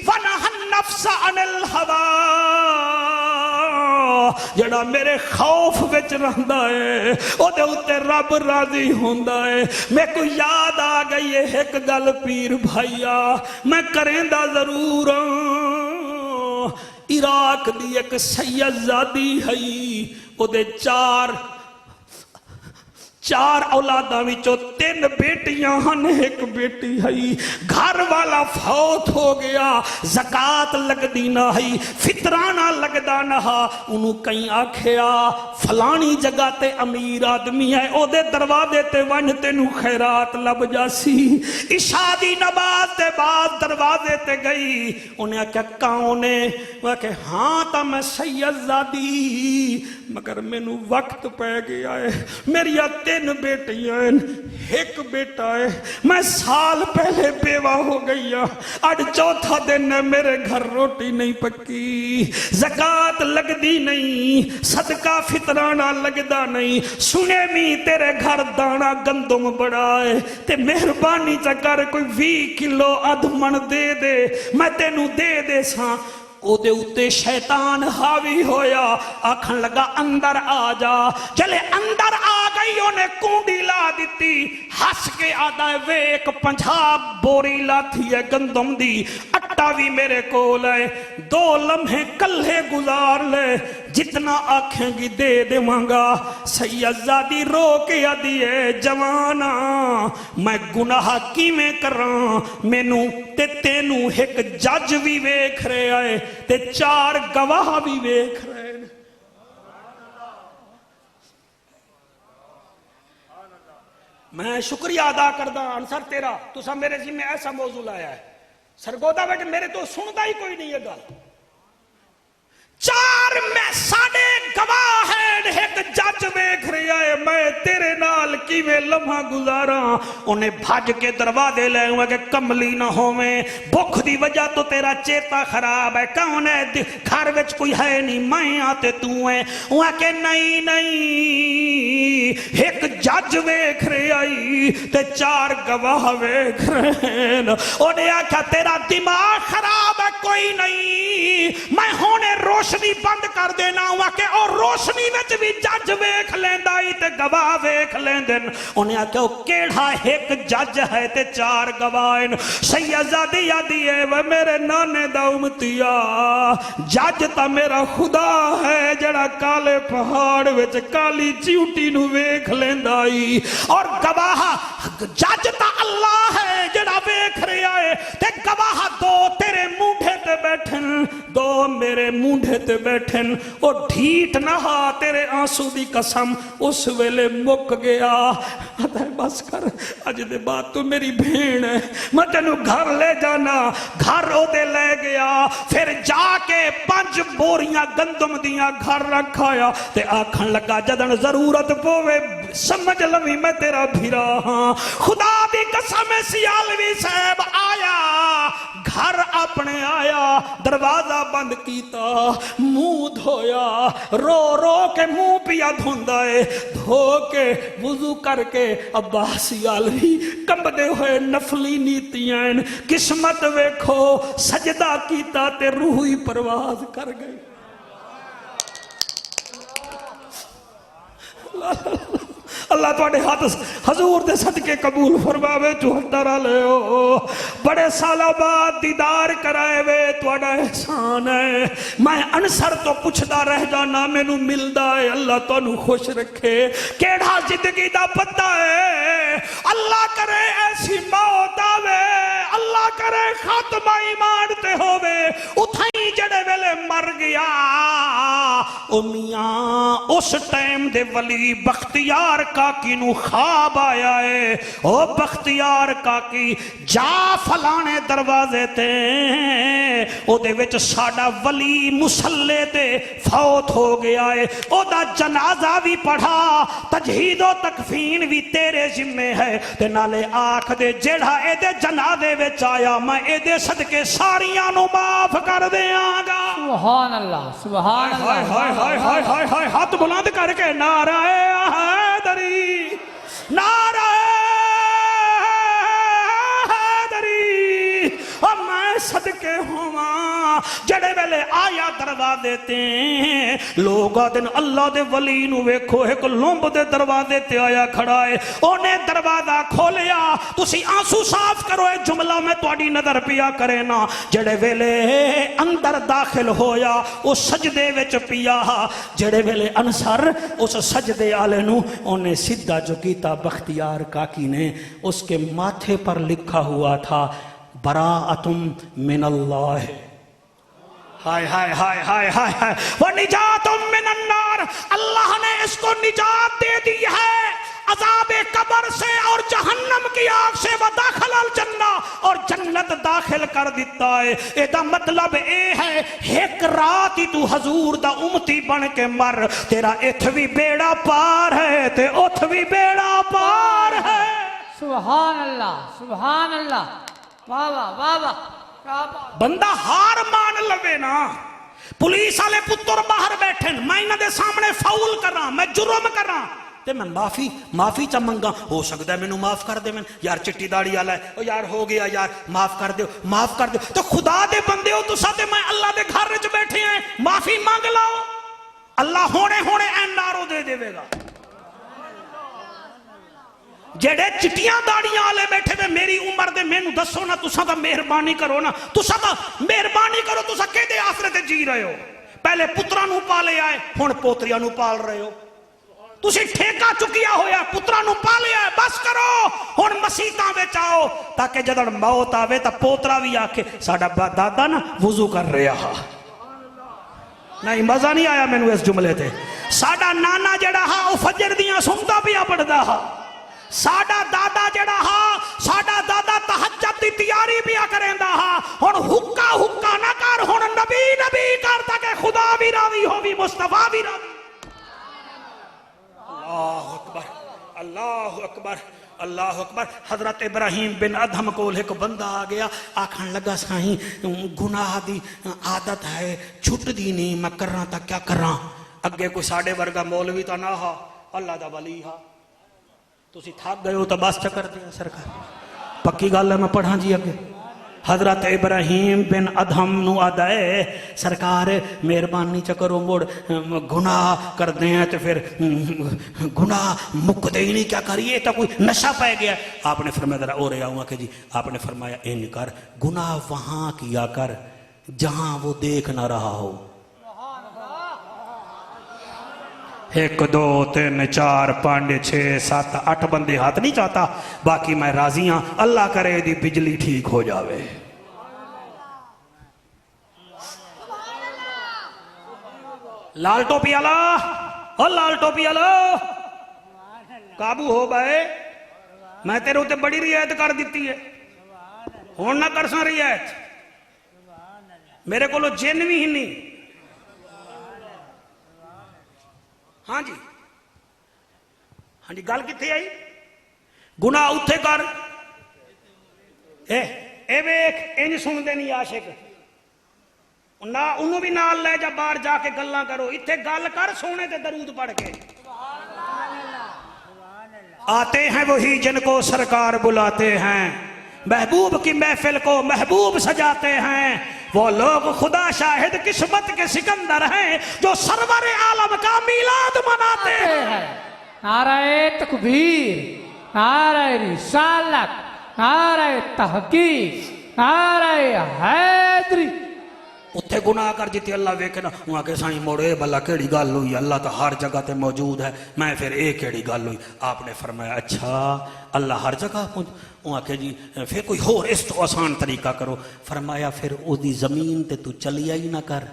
وَنَهَى النَّفْسَ عَنِ الْهَوَىٰ جڑا میرے خوف وچ رہندا ہے او دے اوتے رب راضی ہوندا ہے میں کو یاد آ گئی ہے ایک گل پیر بھائیا میں کریندا ضرور عراق دی ایک سید زادی ہے او دے چار اولاداں وچوں 3 بیٹیاں ہن ایک بیٹی ہے گھر والا فوت ہو گیا زکات لگدی نہ ہے فطرانہ لگدا نہ انہوں کہیں آکھیا فلانی جگہ تے امیر آدمی ہے او دے دروازے تے ون تینوں خیرات لب جاسی عشاء دی نماز تے بعد دروازے تے گئی انہیں آکھیا کون ہے وہ کہ ہاں تا میں سید زادی مگر مینوں وقت پہ گیا ہے میری 3 بیٹیاں ایک بیٹا ہے میں سال پہلے بیوہ ہو گئی اج 4تھا دن ہے میرے گھر روٹی نہیں پکی زکات لگ دی نہیں صدقہ فطرانہ لگدا نہیں سنے می تیرے گھر دانا گندم بڑا ہے تے مہربانی چا کر کوئی 20 کلو ادھمن دے دے میں تینوں دے ساں او دے اتے شیطان حاوی ہویا آکھن لگا اندر آ جا چلے اندر آ گئی انہیں کونڈی لا دیتی ہس کے آدھا ہے ویک 50 بوری لاتی ہے گندم دی اٹھا بھی میرے کول ہے 2 لمحے کلے گزار لے جتنا آنکھیں گی دے دے مانگا سید زادی رو کے آدھیے جوانا میں گناہ کی میں کر رہا مینوں تے تینوں ایک جج بھی ویکھ رہے آئے تے 4 گواہ بھی ویکھ رہے ہیں میں شکریہ ادا کردہ انصر تیرا تو سا میرے ذمہ ایسا موضوع لایا ہے سرگودہ بیٹے میرے تو سنتا ہی کوئی نہیں ہے گل 4 میں ساڑے گواہ ہیں ایک جج ویکھ رہا ہے میں تیرے نال کی میں لمحہ گزارا انہیں بھاج کے دروازے لے ہوئے کہ کملی نہ ہو میں بھوک دی وجہ تو تیرا چیتا خراب ہے کون ہے گھر وچ کوئی ہے نہیں میں آتے تو ہے وہ کہ نہیں ایک جج ویکھ رہا ہے تے 4 گواہ ویکھ رہے ہیں انہیں آکھا تیرا دماغ خراب ہے کوئی نہیں میں ہونے روشنی بند کر دینا ہوا کہ اور روشنی وچ بھی جج ویکھ لیندائی تے گواہ ویکھ لیندن انہیں آکھا وہ کیڑا ایک جج ہے تے 4 گواہن سیدزادی یادی ہے وہ میرے نانے دا امتیا جج تا میرا خدا ہے جڑا کالے پہاڑ وچ کالی چیوٹی نو ویکھ لیندائی اور گواہ جج تا اللہ ہے جڑا ویکھ رہا ہے تے گواہ 2 تیرے مونڈھے تے بیٹھن 2 میرے مونڈھے تے بیٹھن او ڈھیٹ نہ ہا تیرے آنسو دی قسم اس ویلے مک گیا بس کر اج دے بعد تو میری بھین ہے میں تینوں گھر لے جانا گھر او دے لے گیا پھر جا کے 5 بوریاں گندم دیاں گھر رکھایا تے آکھن لگا جدن ضرورت پوے سمجھ لوی میں تیرا بھیرا ہاں خدا دی قسم سیالوی صاحب آیا گھر اپنے آیا دروازہ بند کیتا منہ دھویا رو رو کے منہ پیا دھوندا ہے دھو کے وضو کر کے عباس یالوی کمبدے ہوئے نفلی نیتیاں قسمت ویکھو سجدہ کیتا تے روحی پرواز کر گئی اللہ تواڈے ہاتھ حضور دے صدقے قبول فرماوے 74 لے ہو بڑے سالہ بعد دیدار کرائے وے تواڈا احسان ہے میں انصر تو پوچھدا رہ جانا مینوں ملدا ہے اللہ تانوں خوش رکھے کیڑا زندگی دا پتہ ہے اللہ کرے ایسی موت آوے اللہ کرے خاتمہ ایمان تے ہووے اتھائی جڑے ویلے مر گیا او میاں اس ٹائم دے ولی بختیار کاکی نو خواب آیا ہے، او بختیار کاکی جا فلانے دروازے تے او دے وچ ساڈا ولی مسلے تے فوت ہو گیا ہے، او دا جنازہ بھی پڑھا، تجہید و تکفین بھی تیرے ذمے ہے، تے نالے آکھ دے جیڑا اے دے جنازے وچ آیا میں اے دے صدقے ساریاں نو معاف کر دیاں گا۔ سبحان اللہ سبحان ہائے ہائے ہائے ہائے ہائے ہائے، ہاتھ بلند کر کے نعرہ حیدری، نعرہ حیدری، اور میں صدقے ہواں جڑے ویلے آیا دروازے تے لوگ دن اللہ دے ولی نو ویکھو ایک لومب دے دروازے تے آیا کھڑا ہے، اونے دروازہ کھولیا، تسی آنسو صاف کرو، اے جملہ میں تواڈی نظر پیا کرے نا، جڑے ویلے اندر داخل ہویا او سجدے وچ پیا، جڑے ویلے انصر اس سجدے آلے نو اونے سیدھا جو کیتا بختیار کاکی نے، اس کے ماتھے پر لکھا ہوا تھا براءتم من اللہ، ہائے ہائے ہائے ہائے ہائے ہائے، وَنِجَاتُم مِّنَ النَّارِ، اللہ نے اس کو نجات دے دی ہے عذاب قبر سے اور جہنم کی آگ سے، وَدَخَلَ الْجَنَّةَ، اور جنت داخل کر دیتا ہے۔ اے دا مطلب اے ہے ایک رات ہی تو حضور دا امتی بن کے مر، تیرا اتھ بھی بیڑا پار ہے تے اتھ بھی بیڑا پار ہے۔ سبحان اللہ سبحان اللہ، واہ واہ واہ واہ، کیا بات۔ بندہ ہار مان لوے نا، پولیس والے پتر باہر بیٹھے میں انہاں دے سامنے فاؤل کراں، میں جرم کراں تے میں معافی چا منگا، ہو سکتا ہے مینوں معاف کر دے، میں یار چٹی داڑھی والا ہے، او یار ہو گیا یار معاف کر دیو، تو خدا دے بندے ہو تساں تے میں اللہ دے گھر وچ بیٹھے ہیں، معافی مانگ لاؤ، اللہ ہونے این نارو دے دے گا۔ جڑے چٹیاں داڑیاں والے بیٹھے وے میری عمر دے مینوں دسو نا، تساں تا مہربانی کرو نا، تساں تا مہربانی کرو، تساں کیدے آسرے تے جی رہے ہو؟ پہلے پتراں نو پالے آئے، ہن پوتریاں نو پال رہے ہو، تسی ٹھیکہ چکیا ہویا، پتراں نو پالیا ہے، بس کرو، ہن مسیتاں وچ آؤ تاکہ جدڑ موت آوے تا پوترا بھی آکھے ساڈا دادا نا وضو کر رہا ہا۔ نہیں مزہ نہیں آیا مینوں اس جملے تے، ساڈا نانا جڑا ہا او فجر دیاں سنتا پیا پڑھدا ہا، ساڈا دادا جڑا ہا، ساڈا دادا تہجد دی تیاری پیا کریندا ہا، ہن حکا نہ کر، ہن نبی کر تاکہ خدا بھی راضی ہو بھی مصطفیٰ بھی راضی۔ اللہ اکبر اللہ اکبر اللہ اکبر۔ حضرت ابراہیم بن ادہم کول ایک بندہ آ گیا، آکھن لگا سائیں گناہ دی عادت ہے چھٹ دی نہیں، میں کراں تا کیا کراں؟ اگے کوئی ساڑے ورگا مولوی تا نہ ہا، اللہ دا ولی ہا، تسی تھک گئے ہو تو بس چکر دیا سرکار، پکی گل ہے میں پڑھاں جی اگے۔ حضرت ابراہیم بن ادہم نو آدھائے سرکار مہربانی چکرو مڑ گناہ کر دیں تو پھر گناہ مک دے ہی نہیں، کیا کریے تو کوئی نشہ پائے گیا۔ آپ نے فرمایا ذرا اور آؤں کہ جی، آپ نے فرمایا ان کر گناہ وہاں کیا کر جہاں وہ دیکھ نہ رہا ہو۔ 1 2 3 4 5 6 7 8 بندے ہاتھ نہیں چاہتا، باقی میں راضی ہاں، اللہ کرے دی بجلی ٹھیک ہو جاوے۔ لال ٹوپی والا، اور لال ٹوپی والا قابو ہو بائے، میں تیرے ہوتے بڑی رعایت کر دیتی ہے، ہون نہ کر سا رعایت، میرے کو لو جن بھی ہی نہیں۔ ہاں جی گل کتنے آئی؟ گناہ اتھے کر، اے ویکھ انج سن دے نہیں عاشق، انہوں بھی نال لے جا باہر جا کے گلاں کرو، اتھے گل کر سونے تے درود پڑھ کے۔ آتے ہیں وہی جن کو سرکار بلاتے ہیں، محبوب کی محفل کو محبوب سجاتے ہیں، وہ لوگ خدا شاہد قسمت کے سکندر ہیں جو سرور عالم کا میلاد مناتے ہیں۔ نعرہ تکبیر، نعرہ رسالت، نعرہ تحقیق، نعرہ حیدری۔ اتھے گناہ کر جیتے اللہ ویکھنا، وہاں کے سائیں موڑے بھلا کیڑی گل ہوئی، اللہ تو ہر جگہ تے موجود ہے، میں پھر ایک کیڑی گل ہوئی؟ آپ نے فرمایا اچھا اللہ ہر جگہ وہاں کہ جی پھر کوئی ہور اس تو آسان طریقہ کرو۔ فرمایا پھر او دی زمین تے تو چلیا ہی نہ کر،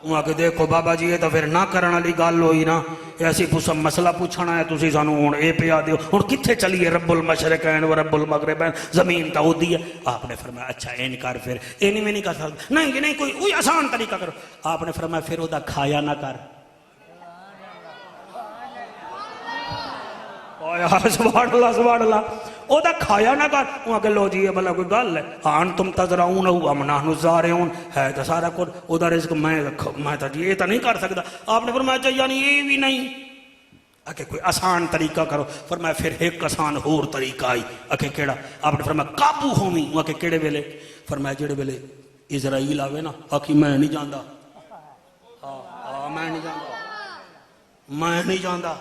وہاں کہ دیکھو بابا جی یہ تو پھر نہ کرنے والی گل ہوئی نا، ایسی مسئلہ پوچھنا ہے تسی سانو ہن اے پیا دیو، ہن کتھے چلیے؟ رب المشرقین و رب المغربین، زمین تو اودی ہے۔ آپ نے فرمایا اچھا این کر، پھر اینی میں نہیں کر سکتا، نہیں نہیں کوئی آسان طریقہ کرو۔ آپ نے فرمایا پھر او دا کھایا نہ کر۔ سبحان اللہ سبحان اللہ، او دا کھایا نہ کر۔ وہاں کہ لو جی بھلا کوئی گل ہے؟ ہاں تم تزرعون ام نحن زارعون، ہے تو سارا کچھ او دا رزق میں تو یہ تو نہیں کر سکتا۔ آپ نے فرمایا اچھا یعنی یہ بھی نہیں؟ کہ کوئی آسان طریقہ کرو۔ فرمایا پھر ایک آسان ہور طریقہ آئی۔ کہ کیڑا؟ آپ نے فرمایا قابو ہومی۔ وہاں کہ کیڑے ویلے؟ فرمایا جڑے ویلے اسرائیل آوے نا، آکھی میں نہیں جاندا، میں نہیں جاندا، میں نہیں جاندا،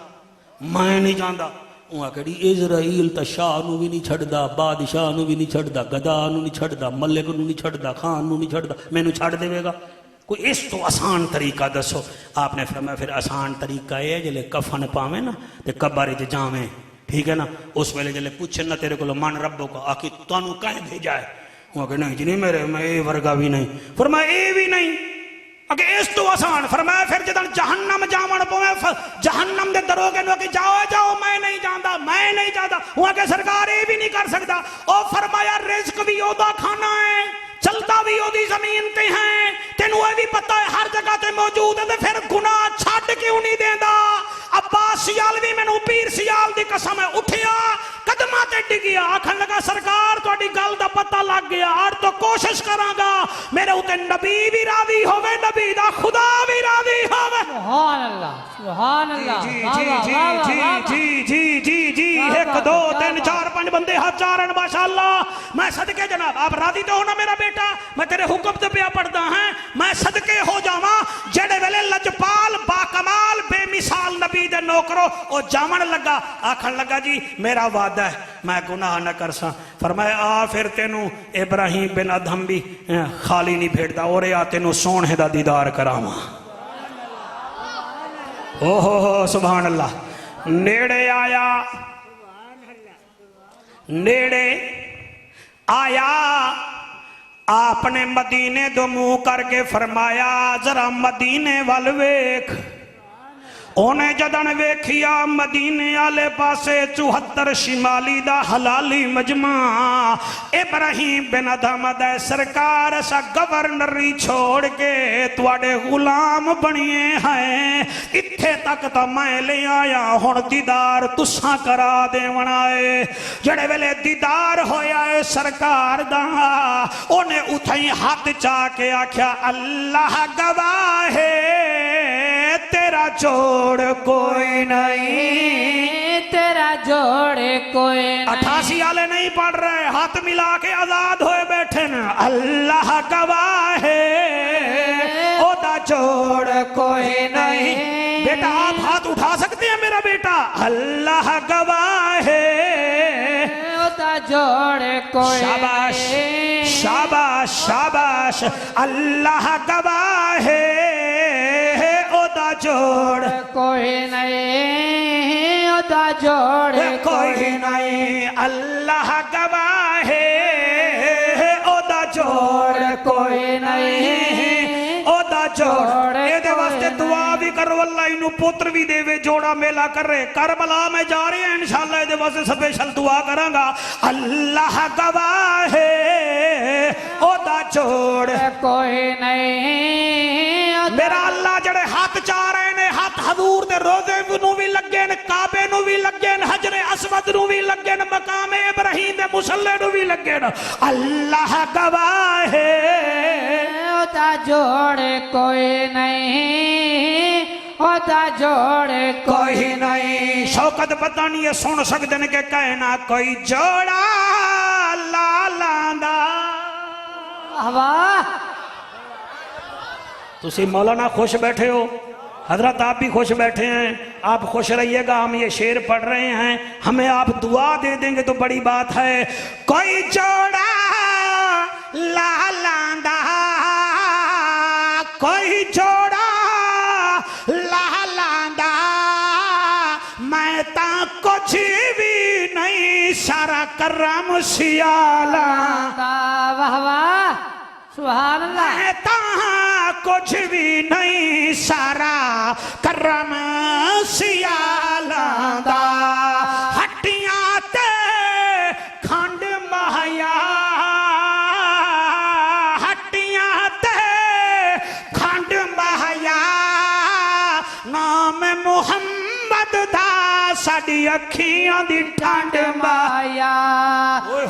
میں نہیں جاندا۔ وہاں کہڑی اسرائیل تا شاہ نو بھی نہیں چھڑدا، بادشاہ نو بھی نہیں چھڑدا، گدا نو نہیں چھڑدا، ملک نو نہیں چھڑدا، خان نو نہیں چھڑدا، میں نو چھڑ دے گا؟ کوئی اس تو آسان طریقہ دسو۔ آپ نے فرمایا پھر آسان طریقہ ہے جلے کفن پاویں نا تے قبر وچ جاویں، ٹھیک ہے نا، اس ویلے جلے پوچھن نا تیرے کولو من ربو کا، آکھی تانوں کہیں بھیجا ہے؟ وہاں کہ نہیں جی نہیں میرے میں اے ورگا بھی نہیں۔ فرمایا اے بھی نہیں؟ اگر اس تو آسان۔ فرمایا پھر جدن جہنم جاون پوے، جہنم دے دروگے نو کہ جاؤ جاؤ میں نہیں جاندا، میں نہیں جاندا، وہاں کہ سرکار اے بھی نہیں کر سکتا۔ او فرمایا رزق بھی او دا کھانا ہے، چلتا بھی او دی زمین تے ہیں، تینوں اے بھی پتہ ہے ہر جگہ تے موجود ہے، تے پھر گناہ چھڈ کیوں نہیں دیندا؟ عباس سیالوی مینوں پیر سیال دی قسم ہے اٹھیا قدماں تے ڈگیا، آکھن لگا سرکار تہاڈی گل دا پتہ لگ گیا، اج تو کوشش کراں گا میرے اوتے نبی بھی راضی ہوے، نبی دا خدا بھی راضی ہوے۔ سبحان اللہ سبحان اللہ، جی جی جی جی جی جی جی، ایک دو تین چار پانچ بندے ہاتھ چارن ماشاءاللہ۔ میں صدقے جناب آپ راضی تو ہونا میرا بیٹا، میں تیرے حکم تے پیا پڑھدا ہاں، میں صدقے ہو جاواں جڑے ویلے لجپال با کمال بے مثال نبی دے نوکرو او جاون لگا، آکھن لگا جی میرا وعدہ ہے میں گناہ نہ کرساں۔ فرمایا آ پھر تینوں ابراہیم بن ادہم بھی خالی نہیں بھیجدا، اور آ تینوں سونے دا دیدار کراواں۔ او ہو سبحان اللہ۔ نیڑے آیا، نیڑے آیا، آپ نے مدینے دو منہ کر کے فرمایا ذرا مدینے وال ویکھ۔ اونے جدن ویکھیا مدینے آلے پاسے 74 شمالی دا حلالی مجمع، ابراہیم بن ادہم دے سرکار سا گورنری چھوڑ کے تواڈے غلام بنیے ہیں، اتھے تک تا میں لے آیا ہن دیدار تساں کرا دیون آئے۔ جڑے ویلے دیدار ہویا ہے سرکار دا، اونے اتھائیں ہاتھ چاہ کے آکھیا اللہ گواہ ہے تیرا جوڑ کوئی نہیں، تیرا جوڑ کوئی نہیں۔ 88 والے نہیں پڑھ رہے، ہاتھ ملا کے آزاد ہوئے بیٹھے نا۔ اللہ گواہ ہے او دا جوڑ کوئی نہیں۔ بیٹا آپ ہاتھ اٹھا سکتے ہیں میرا بیٹا؟ اللہ گواہ ہے او دا جوڑ کوئی شاباش نہیں۔ شاباش شاباش، اللہ گواہ ہے او دا جوڑ کوئی نہیں، او دا جوڑ کوئی نہیں، اللہ گواہ ہے او دا جوڑ کوئی نہیں، او دا جوڑ۔ اے دے واسطے دعا بھی کرو اللہ انہوں پتر بھی دے وے، جوڑا میلا کر رہے، کربلا میں جا رہے ہیں انشاءاللہ اے دے واسطے سپیشل دعا کروں گا۔ اللہ گواہ ہے او دا جوڑ کوئی نہیں، او دا میرا اللہ جڑے ہاتھ چاہ رہے نے، ہاتھ حضور دے روزے نو بھی لگے نے، کعبے نو بھی لگے نے، حجر اسود نو بھی لگے نے، مقام ابراہیم دے مصلی نو بھی لگے نے۔ اللہ گواہ ہے او دا جوڑ کوئی نہیں، او دا جوڑ کوئی نہیں۔ شوکت پتہ نہیں ہے سن سکتے ہیں کہ کہنا کوئی جوڑا لالاں دا۔ واہ، تسی مولانا خوش بیٹھے ہو، حضرت آپ بھی خوش بیٹھے ہیں، آپ خوش رہیے گا، ہم یہ شعر پڑھ رہے ہیں، ہمیں آپ دعا دے دیں گے تو بڑی بات ہے۔ کوئی جوڑا لالاں دا، کوئی جوڑا لالاں دا، میں تا کچھ بھی نہیں سارا کرم سیالا، واہ واہ سبحان اللہ۔ میں تا کچھ بھی نہیں سارا کرم سیالاں دا ہٹیاں تے کھنڈ مہیا ہٹیاں تے کھنڈ مہیا نام محمد دا ساڈی اکھیاں دی ٹھنڈ مایا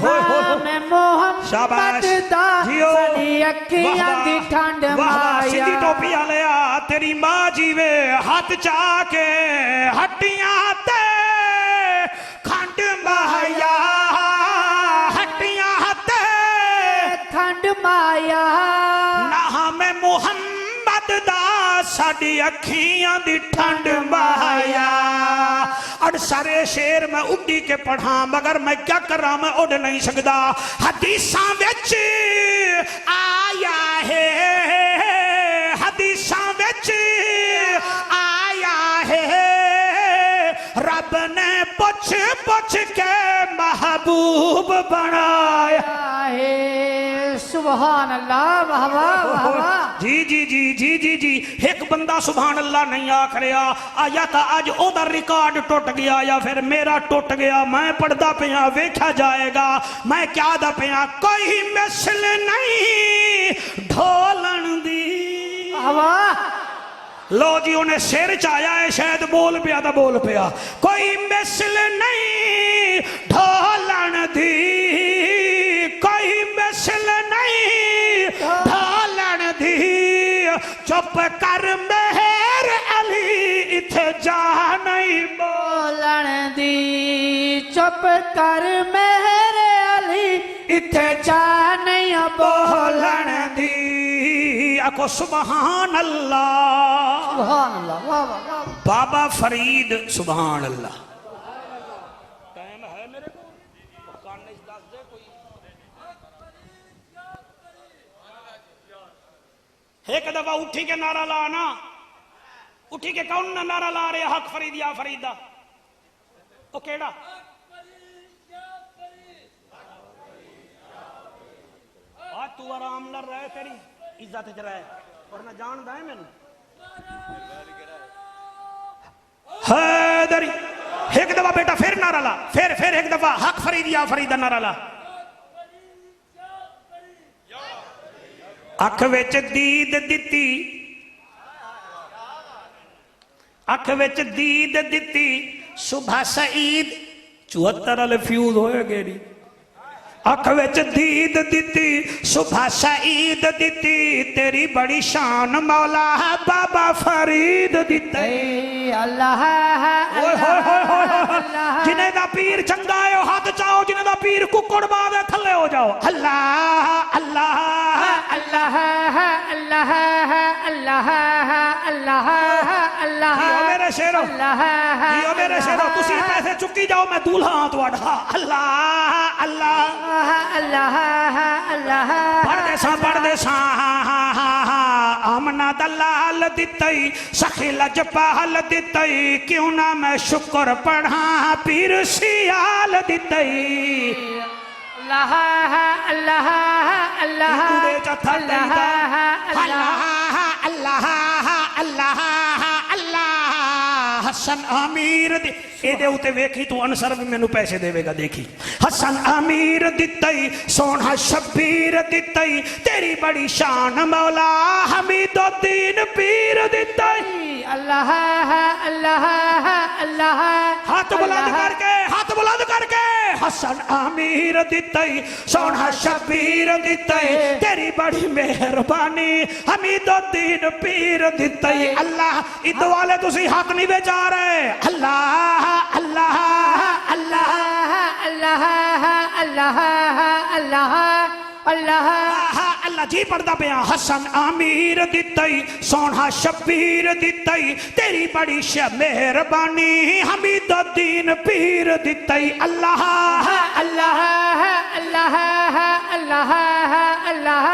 نام محمد دا ساڈی اکھیاں دی ٹھنڈ مایا سیدھی ٹوپی والیا تیری ماں جیوے ہاتھ چا کے ہٹیاں تے کھنڈ مایا ہٹیاں تے کھنڈ مایا نام محمد دا ساڈی اکھیاں دی ٹھنڈ مایا اڑ سارے شیر میں اڈی کے پڑھاں مگر میں کیا کر رہا میں اڑ نہیں سکدا حدیثاں وچ آیا ہے حدیثاں وچ آیا ہے رب نے پوچھ پوچھ کے محبوب بنایا ہے سبحان اللہ واہ واہ واہ واہ جی جی جی جی جی جی ایک بندہ سبحان اللہ نہیں آکھ رہا آیا تھا آج ادھر ریکارڈ ٹوٹ گیا یا پھر میرا ٹوٹ گیا میں پڑھدا پیا ویکھا جائے گا میں کیا دا پیا کوئی مثل نہیں ڈھولن دی واہ لو جی انہیں سر چایا ہے شاید بول پیا تا بول پیا کوئی مثل نہیں ڈھولن دی کوئی مثل نہیں ڈھولن دی چپ کر مہر علی اتھے جا نہیں بولن دی چپ کر مہر علی اتھے جا نہیں بولن دی اکو سبحان اللہ سبحان اللہ واہ واہ واہ بابا فرید سبحان اللہ ایک دفعہ اٹھی کے نعرہ لانا اٹھی کے کون نعرہ لا رہے حق فرید یا فریدہ او کیڑا آج تو آرام نہ رہے تیری عزت چ رہے ورنہ جان دائیں میں حیدری ایک دفعہ بیٹا پھر نعرہ لا پھر ایک دفعہ حق فرید یا فریدہ نعرہ لا اکھ وچ دید دتی اکھ وچ دید دتی صبح سعید 74 والے فیوز ہوئے گے نہیں اکھ وچ دید دتی صبح سعید دتی تیری بڑی شان مولا بابا فرید دتی اللہ جنہیں دا پیر چنگا ہے ہاتھ چاہو جنہیں دا پیر ککڑ باندھے تھلے ہو جاؤ اللہ اللہ اللہ اللہ اللہ اللہ اللہ جیو میرے شیرو جیو میرے شیرو تسی پیسے چکی جاؤ میں دولہا ہاں تو اڑھا اللہ اللہ اللہ اللہ پڑھ دے ساں آمنہ دلال دیتائی سخی لجپال دیتائی کیوں نہ میں شکر پڑھاں پیر سیال دیتائی اللہ اللہ اللہ اللہ اللہ اللہ اللہ حسن امیر دی اے دے ہوتے ویکھی تو انصر بھی میں نو پیسے دے وے گا دیکھی حسن امیر دیتائی سونا شبیر دیتائی تیری بڑی شان مولا حمید الدین پیر دیتائی اللہ اللہ اللہ ہاتھ بلند کر کے حسن امیر دیتائی سونا شبیر دیتائی تیری بڑی مہربانی حمید الدین پیر دیتائی اللہ ادھو والے تسی حق نہیں بیچا رہے اللہ اللہ اللہ اللہ اللہ اللہ اللہ اللہ جی پڑھتا پیا حسن امیر دیتائی سونا شبیر دیتائی تیری بڑی مہربانی حمید الدین پیر دیتائی اللہ اللہ اللہ اللہ اللہ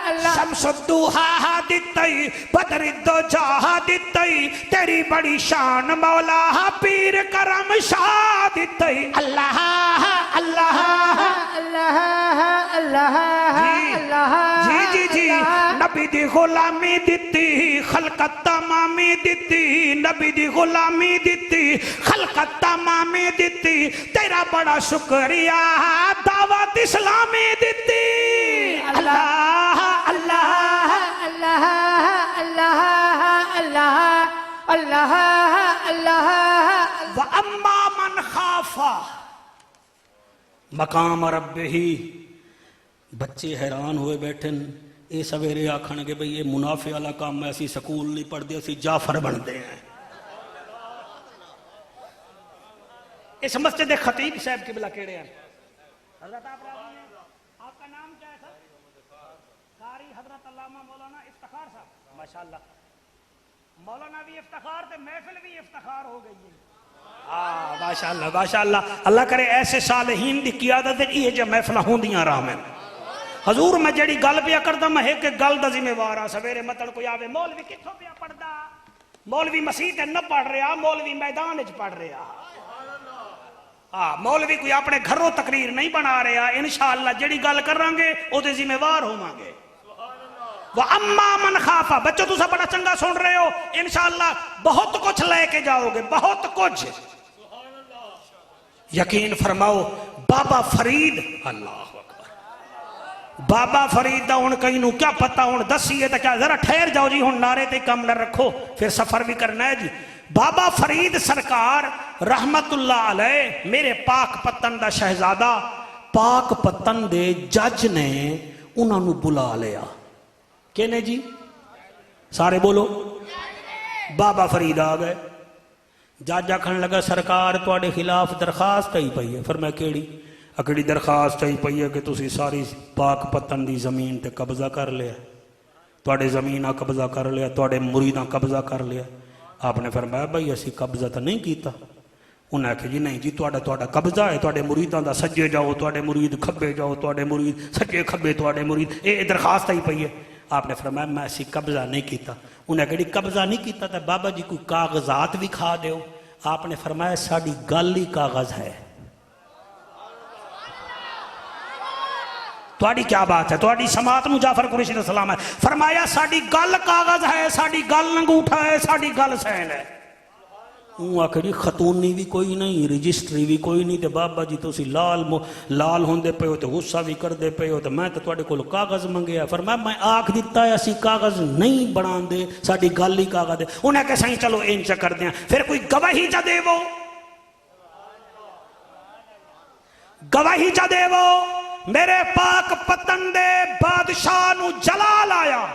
اللہ شمس الدوحا دیتائی بدر الدجا دیتائی تیری بڑی شان مولا پیر کرم شاہ دیتائی اللہ اللہ اللہ اللہ اللہ جی جی جی نبی دی غلامی دتی خلقت تمامی دتی نبی دی غلامی دتی خلقت تمامی دتی تیرا بڑا شکریہ دعوت اسلامی دتی اللہ اللہ اللہ اللہ اللہ اللہ اللہ وَأَمَّا مَنْ خَافَ مقام ربہی. بچے حیران ہوئے بیٹھن یہ سویرے آکھن گے بھئی یہ منافع والا کام ہے، اسی سکول نہیں پڑھ دے، اسی جعفر بن دے ہیں. اس مسجد خطیب صاحب کی بلا کیڑے ہیں؟ حضرت آپ راضی ہیں؟ آپ کا نام کیا ہے سر؟ قاری حضرت علامہ مولانا افتخار صاحب. ماشاءاللہ مولانا بھی افتخار تے محفل بھی افتخار ہو گئی ہے. ماشاءاللہ ماشاءاللہ. اللہ کرے ایسے صالحین دی قیادت یہ جو محفلہ ہوں دیاں راہ میں. حضور میں جڑی گل پیا کردا میں ایک گل دا ذمہ وار ہاں. سویرے متن کوئی آوے مولوی کتھوں پیا پڑھدا؟ مولوی مسیح تے نہ پڑھ رہا، مولوی میدان وچ پڑھ رہا. مولوی کوئی اپنے گھروں تقریر نہیں بنا رہا. انشاءاللہ جڑی گل کریں گے او دے ذمہ وار ہوواں گے. وَأَمَّا مَنْ خَافَ. بچوں تُسا بڑا چنگا سن رہے ہو، انشاءاللہ بہت کچھ لے کے جاؤ گے، بہت کچھ. یقین فرماؤ بابا فرید، اللہ اکبر، بابا فرید دا ہن کہیں نو کیا پتہ ہن دسیے تے کیا، ذرا ٹھہر جاؤ جی، ہن نعرے تے کم نہ رکھو، پھر سفر بھی کرنا ہے جی. بابا فرید سرکار رحمت اللہ علیہ میرے پاک پتن دا شہزادہ، پاک پتن دے جج نے انہاں نو بلا لیا. کہنے جی سارے بولو. بابا فرید آ گئے. جج آکھن لگا سرکار تواڈے خلاف درخواست آئی پئی ہے. فرمایا کیڑی؟ اکڑی درخواست آئی پئی ہے کہ تسی ساری پاک پتن دی زمین تے قبضہ کر لیا، تواڈے زمیناں قبضہ کر لیا، تواڈے مریداں قبضہ کر لیا. آپ نے فرمایا بھائی اسی قبضہ تو نہیں کیتا. انہیں کہا جی نہیں جی تواڈا قبضہ ہے، تواڈے مریداں دا سجے جاؤ تواڈے مرید کھبے جاؤ، تواڈے مرید سجے کھبے تواڈے مرید، اے درخواست آئی پئی ہے. آپ نے فرمایا میں اسی قبضہ نہیں کیتا. انہیں کہا قبضہ نہیں کیتا تو بابا جی کوئی کاغذات بھی کھا دیو. آپ نے فرمایا ساڑی گل ہی کاغذ ہے. تواڈی کیا بات ہے؟ تواڈی سماعت نو جعفر قریشی علیہ السلام ہے. فرمایا ساڑی گل کاغذ ہے، ساڑی گل انگوٹھا ہے، ساڑی گل سین ہے. آخری خاتونی بھی کوئی نہیں، رجسٹری بھی کوئی نہیں. تو بابا جی تسی لال ہوندے پے ہو تو غصہ بھی کردے پے ہو، تو میں تو تواڈے کول کاغذ منگیا. فرمایا میں آکھ دیتا ہے اسی کاغذ نہیں بنا دے، ساڈی گل ہی کاغذ ہے. انہیں کہ سائیں چلو انچ کر دیاں، پھر کوئی گواہی چا دے وہ، گواہی چا دے وہ. میرے پاک پتن دے بادشاہ نو جلال آیا.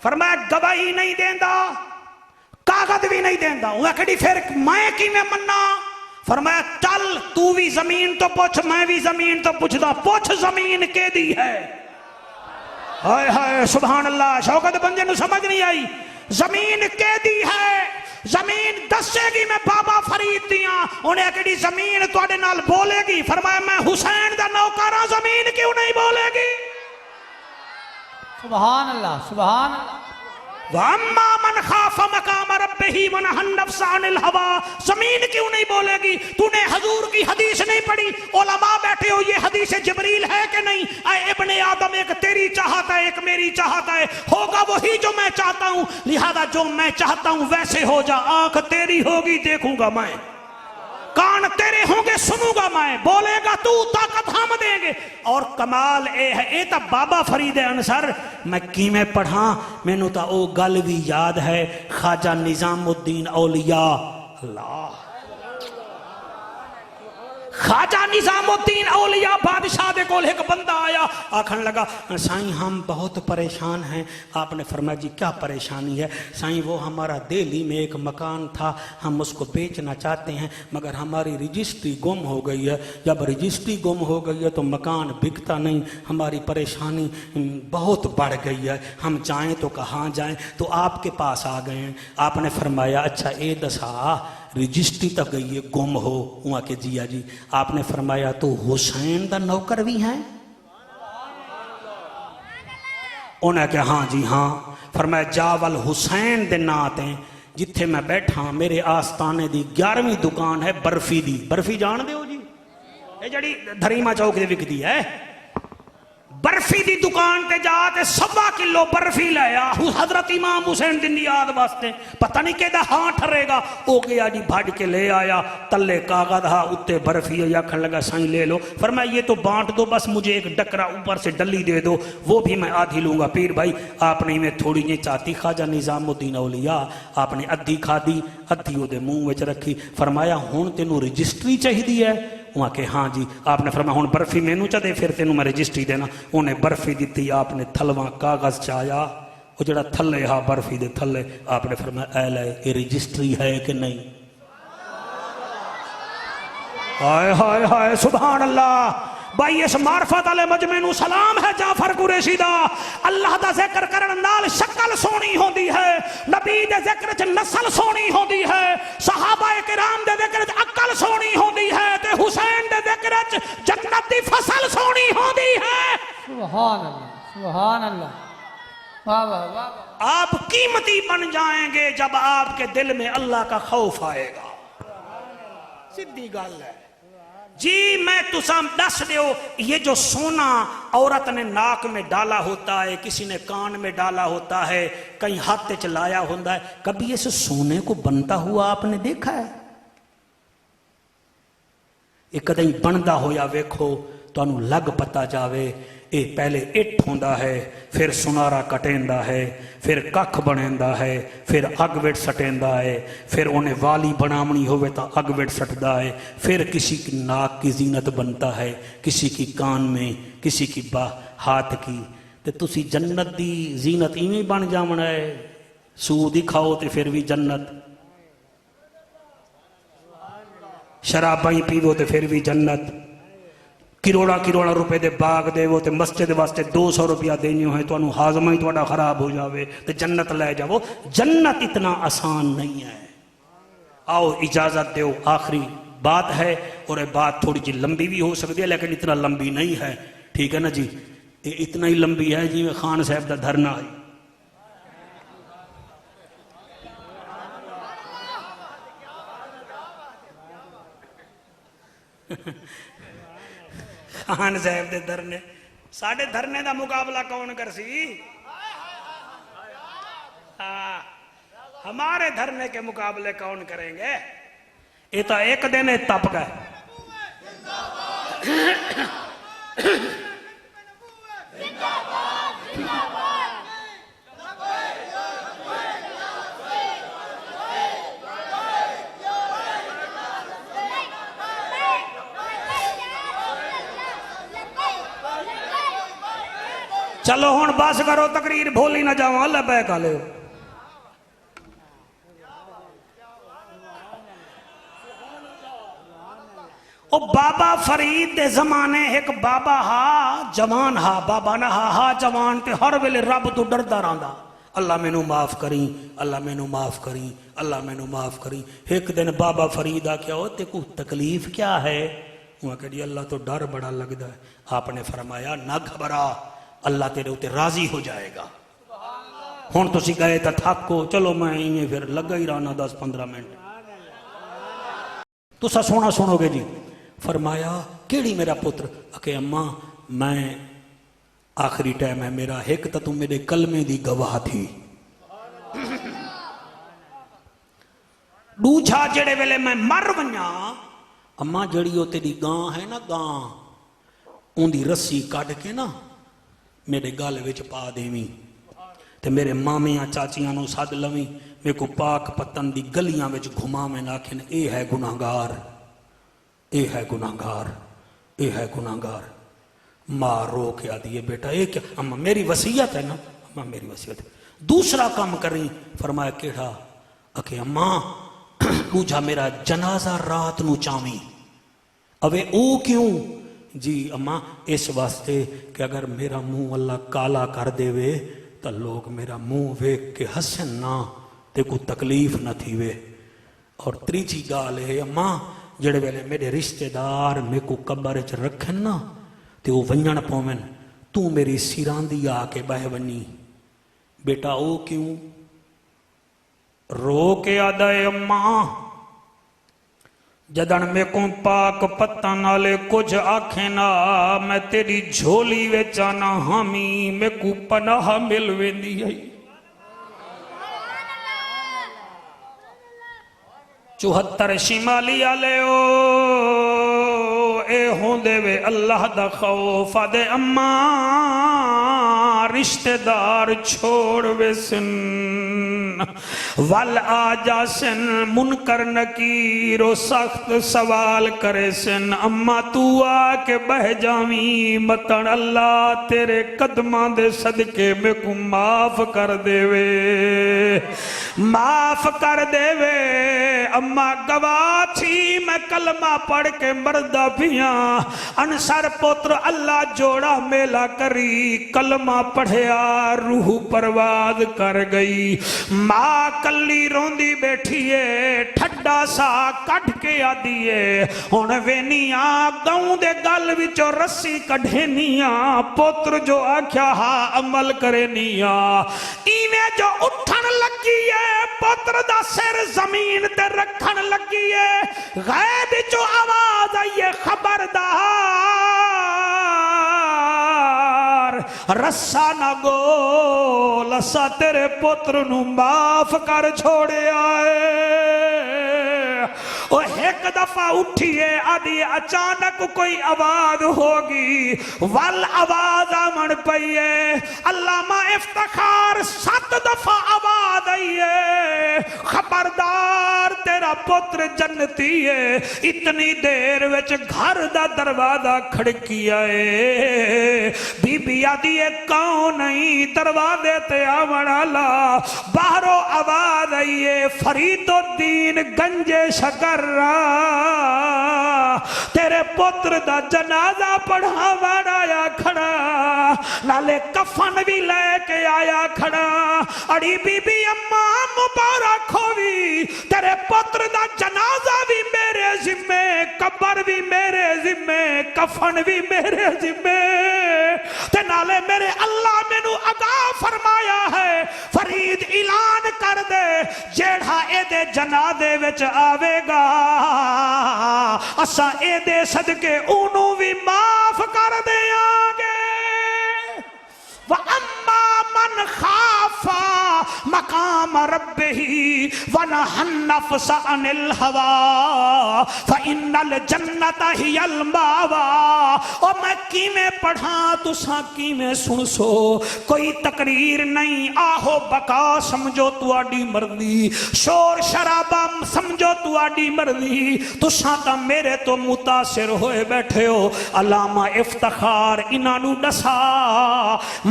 فرمایا گواہی نہیں دیندا، کاغذ بھی نہیں دیندا. وہ کہڑی پھر میں کی میں مننا؟ فرمایا چل تو بھی زمین تو پوچھ، میں بھی زمین تو پوچھدا. پوچھ زمین کے دی ہے. ہائے ہائے سبحان اللہ. شوکت بنجے نو سمجھ نہیں آئی. زمین کے دی ہے، زمین دسے گی میں بابا فرید دیاں. انہیں کہڑی زمین تواڈے نال بولے گی؟ فرمایا میں حسین دا نوکراں، زمین کیوں نہیں بولے گی؟ سبحان اللہ سبحان اللہ. وَأَمَّا مَنْ خَافَ مَقَامَ رَبِّهِ وَنَهَى النَّفْسَ عَنِ الْهَوَىٰ. زمین کیوں نہیں بولے گی؟ تو نے حضور کی حدیث نہیں پڑھی؟ علماء بیٹھے ہو یہ حدیث جبریل ہے کہ نہیں؟ اے ابن آدم ایک تیری چاہتا ہے ایک میری چاہتا ہے، ہوگا وہی جو میں چاہتا ہوں، لہذا جو میں چاہتا ہوں ویسے ہو جا. آنکھ تیری ہوگی دیکھوں گا میں، کان تیرے ہوں گے سنوں گا میں، بولے گا تو طاقت ہم دیں گے. اور کمال اے ہے اے تا بابا فرید انصر میں کی میں پڑھاں میں نو تا او گل بھی یاد ہے. خواجہ نظام الدین اولیاء اللہ، خواجہ نظام الدین اولیاء بادشاہ دے کول ایک بندہ آیا، آکھن لگا سائیں ہم بہت پریشان ہیں. آپ نے فرمایا جی کیا پریشانی ہے؟ سائیں وہ ہمارا دہلی میں ایک مکان تھا، ہم اس کو بیچنا چاہتے ہیں مگر ہماری رجسٹری گم ہو گئی ہے. جب رجسٹری گم ہو گئی ہے تو مکان بکتا نہیں، ہماری پریشانی بہت بڑھ گئی ہے، ہم جائیں تو کہاں جائیں؟ تو آپ کے پاس آ گئے ہیں. آپ نے فرمایا اچھا اے دسا رجسٹری تک گئی ہے گم ہو؟ وہاں کہ جی جی. آپ نے فرمایا تو حسین دا نوکر بھی ہیں؟ انہیں کہ ہاں جی ہاں. فرمایا جاول حسین دے نات ہیں جتھے میں بیٹھا میرے آستانے دی 11ویں دکان ہے برفی دی. برفی جان دے ہو جی؟ یہ جڑی دھریما چوک دے وکدی ہے. برفی دی دکان تے جا تے 1.25 کلو برفی لیا حضرت امام حسین دی یاد واسطے، پتہ نہیں کہ ہاں ٹھرے گا، او گیا جی بھاڑ کے لے آیا، تلے کاغذ ہا اتے برفی ہے، آکھن لگا سائیں لے لو، فرمایا یہ تو بانٹ دو، بس مجھے ایک ڈکرا اوپر سے ڈلی دے دو، وہ بھی میں آدھی لوں گا۔ پیر بھائی آپ نے میں تھوڑی جی چاتی خواجہ نظام الدین اولیاء، آپ نے ادھی کھادی ادھی وہ دے منہ وچ رکھی، فرمایا ہن تینوں رجسٹری چاہیدی ہے؟ وہاں کہ ہاں جی۔ آپ نے فرمایا ہن برفی مینوں چا دے، پھر تینوں میں رجسٹری دینا۔ انہیں برفی دیتی، آپ نے تھلواں کاغذ چایا، وہ جڑا تھلے ہا برفی دے تھلے، آپ نے فرمایا اے لے یہ رجسٹری ہے کہ نہیں؟ ہائے ہائے ہائے سبحان اللہ۔ بھائی اس معرفت والے مجمع نو سلام ہے جعفر قریشی دا۔ اللہ دا ذکر کرن نال شکل سونی ہوندی ہے، نبی دے ذکر چ نسل سونی ہوندی ہے، صحابہ کرام دے ذکر چ عقل سونی ہوندی ہے، تے حسین دے ذکر چ جنت دی فصل سونی ہوندی ہے۔ سبحان اللہ سبحان اللہ، واہ واہ واہ۔ آپ قیمتی بن جائیں گے جب آپ کے دل میں اللہ کا خوف آئے گا، سیدھی گل ہے جی۔ میں تسام دس دیو، یہ جو سونا عورت نے ناک میں ڈالا ہوتا ہے، کسی نے کان میں ڈالا ہوتا ہے، کہیں ہاتھ چلایا ہوتا ہے، کبھی اس سونے کو بنتا ہوا آپ نے دیکھا ہے؟ یہ کدیں بنتا ہویا ویکھو تو انہوں لگ پتا جاوے اے پہلے اٹھ ہوندا ہے، پھر سنارا کٹیندا ہے، پھر ککھ بنیندا ہے، پھر اگ وٹ سٹیندا ہے، پھر انہیں والی بنامنی ہوئے تا اگ وٹ سٹدا ہے، پھر کسی کی ناک کی زینت بنتا ہے، کسی کی کان میں، کسی کی ہاتھ کی۔ تے تسی جنت دی زینت ایویں بن جامنا ہے، سود ہی کھاؤ تے پھر بھی جنت، شراباں ہی پیو تے پھر بھی جنت، کروڑا روپے دے باغ دے وہ تے مسجد واسطے 200 روپیہ دینی ہوئے تو انہوں ہاضمہ ہی توڑا خراب ہو جاوے تے جنت لے جاؤ۔ جنت اتنا آسان نہیں ہے۔ آؤ اجازت دیو، آخری بات ہے، اور یہ بات تھوڑی جی لمبی بھی ہو سکتی ہے لیکن اتنا لمبی نہیں ہے، ٹھیک ہے نا جی؟ یہ اتنا ہی لمبی ہے جی میں خان صاحب دا دھرنا ہے۔ خان صاحب دے دھرنے، ساڑھے دھرنے دا مقابلہ کون کر سی؟ ہمارے دھرنے کے مقابلے کون کریں گے؟ یہ تو ایک دن تپ گئے۔ چلو ہون بس کرو، تقریر بھولی نہ جاؤں، اللہ بے کالے ہو۔ او بابا فرید دے زمانے ایک بابا ہا جوان ہا، بابا نہ ہا جوان تے ہر ویلے رب تو ڈردا رہندا، اللہ مینوں معاف کریں، اللہ مینوں معاف کریں، اللہ مینوں معاف کریں۔ ایک دن بابا فرید آکھیا او تے کو تکلیف کیا ہے؟ وہاں کہ اللہ تو ڈر بڑا لگدا ہے۔ آپ نے فرمایا نہ گھبرا، اللہ تیرے ہوتے راضی ہو جائے گا۔ ہون تو سی گئے تا تھاکو، چلو میں انہیں پھر لگا ہی رہنا 10-15 منٹ، تو سا سونا سنو گے جی۔ فرمایا کیڑی میرا پتر؟ کہ اماں میں آخری ٹائم ہے میرا، ایک تا تم میرے کلمے دی گواہ تھی، دوجھا جڑے ویلے میں مر ونیا، اماں جڑی ہو تیری گاں ہے نا، گاں ان دی رسی کٹ کے نا میرے گالے وچ پا دیویں، تے میرے مامیاں چاچیاں نو سد لویں، میرے کو پاک پتن دی گلیاں وچ گھما میں ناکھن اے ہے گناہگار، اے ہے گناہگار، اے ہے گناہگار۔ ماں رو کے آدھی ہے بیٹا اے کیا؟ اماں میری وصیت ہے نا، اماں میری وصیت ہے، دوسرا کام کریں۔ فرمایا کیڑا؟ کہ اماں دوجھا میرا جنازہ رات نو چاویں۔ اوے او کیوں؟ جی اماں اس واسطے کہ اگر میرا منہ اللہ کالا کر دے وے تو لوگ میرا منہ ویک کے ہسن نہ تے کو تکلیف نہ تھی وے۔ اور تریجی گال ہے اماں جڑے ویلے میرے رشتہ دار میں کو قبر چ رکھن نا تے وہ ونجن پومن، تو میری سیراندی آ کے بہ ونی۔ بیٹا او کیوں؟ رو کے آدھا ہے اماں جدن میں کو پاک پتہ نالے کچھ آکھیں نا میں تیری جھولی وچ آنا ہامی میں کو پناہ مل ویندی ہے 74 شمالی آلے او اے ہوں دے وے اللہ دا خوف دے اما رشتہ دار چھوڑ وے سن وال آجا سن منکر نکیر و سخت سوال کرے سن اما تو آ کے بہ جاویں متن اللہ تیرے قدماں دے صدقے میں کو معاف کر دے وے معاف کر دے وے اما گواہ تھی میں کلمہ پڑھ کے مردہ پیاں انصر پتر اللہ جوڑا میلا کری کلمہ پڑھیا روح پرواز کر گئی ماں کلی روندی بیٹھیے ٹھڈا سا کڑھ کے آدیے ہون وینیاں گاؤں دے گل وچو رسی کڑھینیاں پتر جو آکھیا ہاں عمل کرینیاں ایویں جو اٹھن لگیے پتر دا سر زمین تے رکھن لگیے غیب جو آواز آئیے خبردار رسا نہ گول اسا تیرے پتر نو معاف کر چھوڑے آئے وہ ایک دفعہ اٹھئے آدھی اچانک کوئی آواز ہوگی وال آواز آمن پئیے علامہ افتخار 7 دفعہ آواز آئیے خبردار تیرا پتر جنتی ہے اتنی دیر وچ گھر دا دروازہ کھڑکی آئے بی بی آدھی کون نہیں دروازے تے آمن آلا باہروں آواز آئیے فرید الدین گنجے شکر تیرے پتر دا جنازہ پڑھا آیا کھڑا نالے کفن بھی لے کے آیا کھڑا اڑی بی بی اماں مبارک ہوئی تیرے پتر دا جنازہ بھی میرے ذمے قبر بھی میرے ذمے کفن بھی میرے ذمے تے نالے میرے اللہ میں نو آگاہ فرمایا ہے فرید اعلان کر دے جیڑا اے دے جنازے وچ آوے گا اسا اے دے صدقے انہوں بھی معاف کر دے آگے وَأَمَّا مَنْ خَافَ مَقَامَ رَبِّهِ وَنَهَى النَّفْسَ عَنِ الْهَوَىٰ فَإِنَّ الْجَنَّةَ هِيَ الْمَأْوَىٰ اور میں کیویں پڑھاں تساں کیویں سن سو کوئی تقریر نہیں آہو بقا سمجھو تو آڈی مرضی شور شرابہ سمجھو تو آڈی مرضی تساں تا میرے تو متاثر ہوئے بیٹھے ہو علامہ افتخار انہوں ڈسا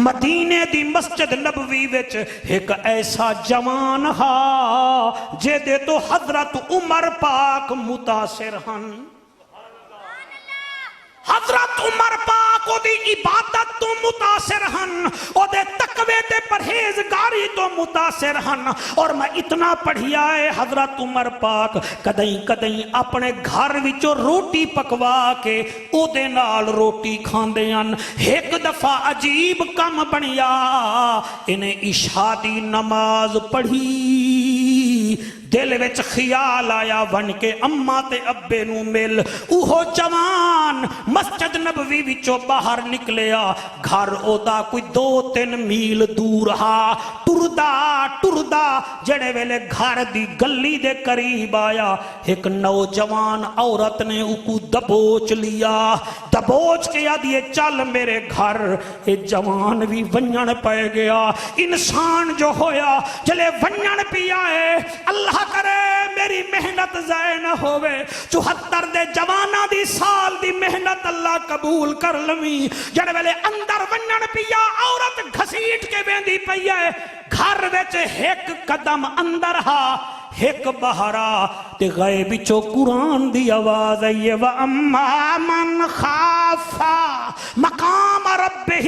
مدینے دی مسجد نبوی وچ ایک ایسا جوان ہا جے دے تو حضرت عمر پاک متاثر ہن حضرت عمر پاک او دی عبادت تو متاثر ہن او دے تقوی تے پرہیزگاری تو متاثر ہن اور میں اتنا پڑھیا ہے حضرت عمر پاک کدیں اپنے گھر وچوں روٹی پکوا کے او دے نال روٹی کھاندے ہن ایک دفعہ عجیب کم بنیا انہیں عشاء دی نماز پڑھی دل وچ خیال آیا ون کے اماں تے ابے نو مل اوہو جوان مسجد نبوی وچوں باہر نکلیا گھر او دا کوئی 2-3 میل دور ہا ٹردا جڑے ویلے گھر دی گلی دے قریب آیا ایک نوجوان عورت نے اوکو دبوچ لیا دبوچ کے آدھیے چل میرے گھر اے جوان بھی ونجن پہ گیا انسان جو ہویا جلے ونجن پیا ہے اللہ کرے میری محنت ضائع نہ ہوئے 74 دے جوانہ دی سال دی محنت اللہ قبول کر لویں جڑے ویلے اندر ونجن پیا عورت گھسیٹ کے بیندی پیا ہے گھر وچ ایک قدم اندر ہا ایک بہرا تے غیب چو قرآن دی آواز آئیے وَأَمَّا مَنْ خَافَ مقام ربہ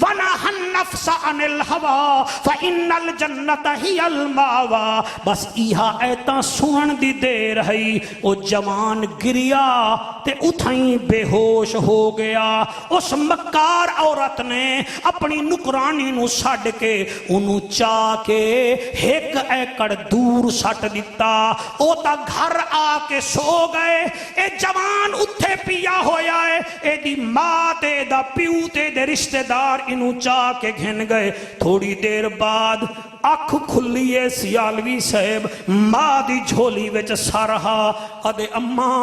ونہى النفس عن الہوى فإن الجنة هي المأوى. بس ایہا ایتاں سنن دی دیر ہے او جوان گریا تے اتھائیں بے ہوش ہو گیا. اس مکار عورت نے اپنی نکرانی نو سڈ کے انہوں چاہ کے ایک ایکڑ دور سٹ دیتا. او تا گھر آ کے سو گئے. اے جوان اتھے پیا ہویا ہے. اے دی ماں تے دا پیو تے دے رشتہ دار انہوں چاہ کے گھن گئے. تھوڑی دیر بعد اکھ کھلیے سیالوی صاحب ماں دی جھولی وچ سارہا ادے اماں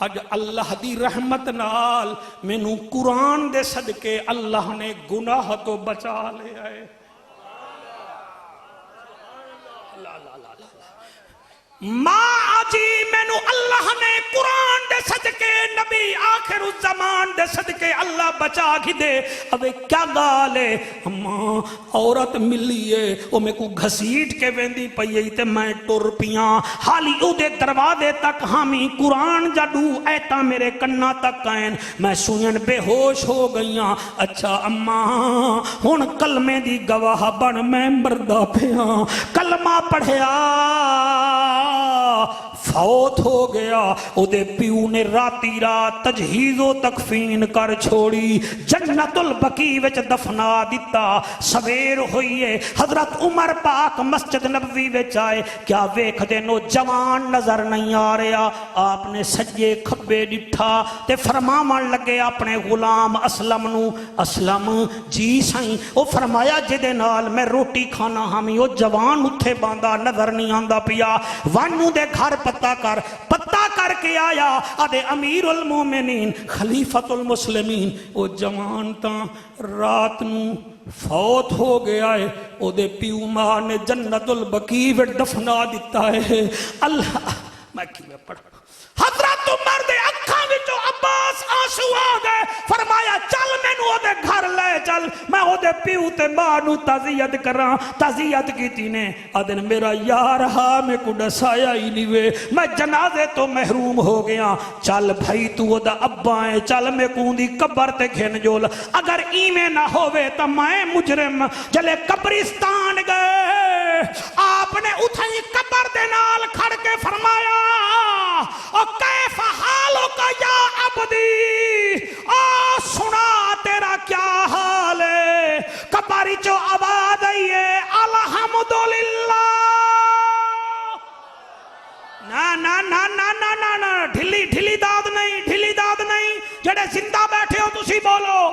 اج اللہ دی رحمت نال مینوں قرآن دے صدقے اللہ نے گناہ تو بچا لے آئے. ماں جی مینوں اللہ نے قرآن دے صدقے نبی آخر الزمان دے صدقے اللہ بچا گی دے. اب کیا گال ہے اماں عورت ملی ہے او میں کو گھسیٹ کے ویندی پئی تے میں ٹر پیاں حالی او دے دروازے تک ہامی قرآن جڈو ایتا میرے کنا تک آئین میں سوئن بے ہوش ہو گئیاں. اچھا اماں ہن کلمے دی گواہ بن میں مردہ پھیاں کلمہ پڑھیا فوت ہو گیا. او دے پیو نے راتی رات تجہیز و تکفین کر چھوڑی جنت البقیع وچ دفنا دیتا. سویر ہوئیے حضرت عمر پاک مسجد نبوی وچ آئے. کیا ویکھ دے نو جوان نظر نہیں آ رہا. آپ نے سجے کھبے ڈٹھا تے فرماون لگے اپنے غلام اسلم نو اسلم جی سائیں. او فرمایا جدے نال میں روٹی کھانا ہمی او جوان اتھے باندھا نظر نہیں آندا پیا. وانو دے گھر پتہ کر کے آیا ادے امیر المومنین خلیفۃ المسلمین او جوان تاں رات نو فوت ہو گیا ہے. او دے پیو ماں نے جنت البقیع وچ دفنا دیتا ہے. اللہ میں کیویں پڑھا حضرت عمر دے اکھاں وچوں عباس آنسو آ گئے. فرمایا چل مینوں او دے گھر لے چل میں او دے پیو تے ماں نو تعزیت کراں. تعزیت کیتی نے ادن میرا یار ہا میں کو ڈسایا ہی نہیں وے میں جنازے تو محروم ہو گیا. چل بھائی تو او دا ابا ہے چل میں کو دی قبر تے گھن جول. اگر ایویں نہ ہووے تے میں مجرم. جلے قبرستان گئے آپ نے اتھائی قبر دے نال کھڑ کے فرمایا او کیف حالک یا عبدی او سنا تیرا کیا حال ہے. قبر چو آواز آئی ہے الحمدللہ. نا ڈھلی داد نہیں جڑے زندہ بیٹھے ہو تسی بولو.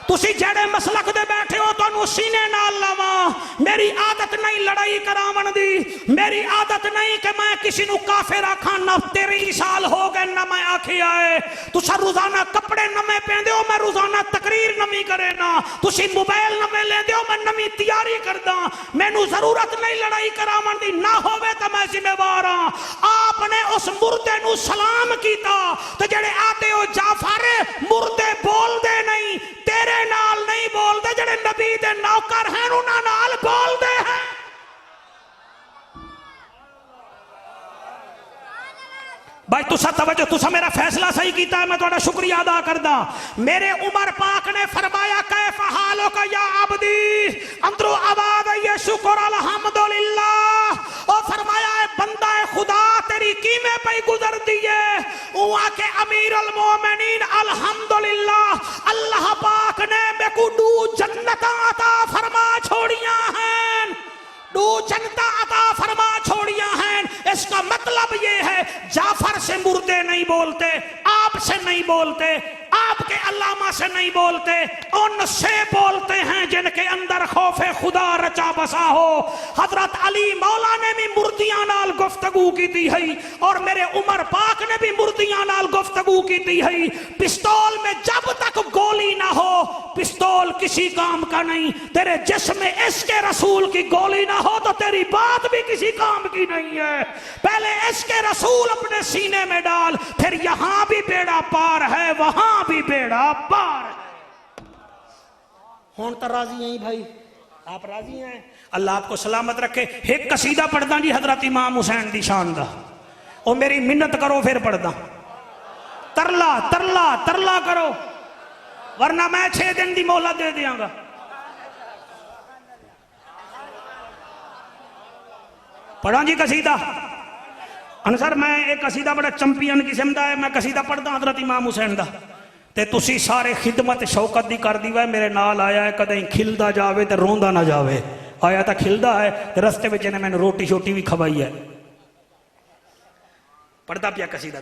تسی جڑے مسلک دے بیٹھے ہو تو سینے نال لاواں. میری عادت نہیں لڑائی کراون دی. میری عادت نہیں کہ میں کسی نو کافر آکھاں. نہ 13 سال ہو گئے نہ میں آکھی آئے. تسا روزانہ کپڑے نمے پیندے ہو میں روزانہ تقریر نمی کرے نا. تسی موبائل نمے لیندے ہو میں نمی تیاری کرداں. مینوں ضرورت نہیں لڑائی کراون دی. نہ ہووے تے میں ذمہ وار ہاں. آپ نے اس مردے نو سلام کیتا تے جڑے آتے ہو جعفر مردے بول دے نہیں تیرے نال نہیں بول دے جڑے نبی دے نوکر ہیں انہاں نال بول دے ہیں. بھائی تسا توجہ تسا میرا فیصلہ صحیح کیتا ہے میں تھوڑا شکریہ ادا کردا. میرے عمر پاک نے فرمایا کیف حالک یا عبدی اندرو آواز ہے شکر الحمدللہ. او فرمایا اے بندہ خدا تیری کیویں پئی گزر دیے. او کہ امیر المومنین الحمدللہ اللہ پاک نے میں کو 2 جنت عطا فرما چھوڑیاں ہیں. 2 جنت عطا فرما چھوڑیاں ہیں. اس کا مطلب یہ ہے جعفر سے مردے نہیں بولتے آپ سے نہیں بولتے آپ کے علامہ سے نہیں بولتے ان سے بولتے ہیں جن کے اندر خوف خدا رچا بسا ہو. حضرت علی مولا نے بھی مردیاں نال گفتگو کی دی ہے اور میرے عمر پاک نے بھی مردیاں نال گفتگو کی دی ہے. پستول میں جب تک گولی نہ ہو پستول کسی کام کا نہیں. تیرے جسم میں عشق رسول کی گولی نہ ہو تو تیری بات بھی کسی کام کی نہیں ہے. پہلے عشق رسول اپنے سینے میں ڈال پھر یہاں بھی بیڑا پار ہے وہاں بھی بیڑا پار ہے. ہون تو راضی ہیں بھائی آپ راضی ہیں. اللہ آپ کو سلامت رکھے. ایک قصیدہ پڑھدا جی حضرت امام حسین دی شان دا او میری منت کرو پھر پڑھدا. ترلا ترلا ترلا کرو ورنہ میں 6 دن دی مہلت دے دیاں گا. پڑھا جی قصیدہ انصر میں ایک قصیدہ بڑا چمپئن قسم دا ہے. میں قصیدہ پڑھدا حضرت امام حسین دا تے تسی سارے خدمت شوقت دی کر دیوے. میرے نال آیا ہے کدیں کھلدا جاوے تے روندا نہ جاوے. آیا تا کھلدا ہے تے رستے وچ نے مینوں روٹی شوٹی بھی کھوائی ہے. پڑھدا پیا قصیدہ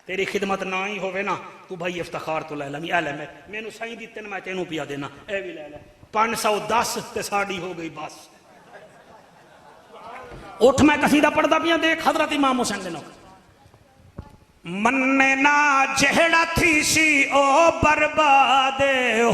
تیری خدمت نہ ہی ہوے نا تو بھائی افتخار تو لے لیں. اے لے مینوں سائیں دتے میں تینوں پیا دینا. اے بھی لے لے 510 تے ساڑی ہو گئی بس. اٹھ میں قصیدہ پڑھدا پیا دیکھ حضرت امام حسین دے نال. مننے نا جہڑا تھی سی او برباد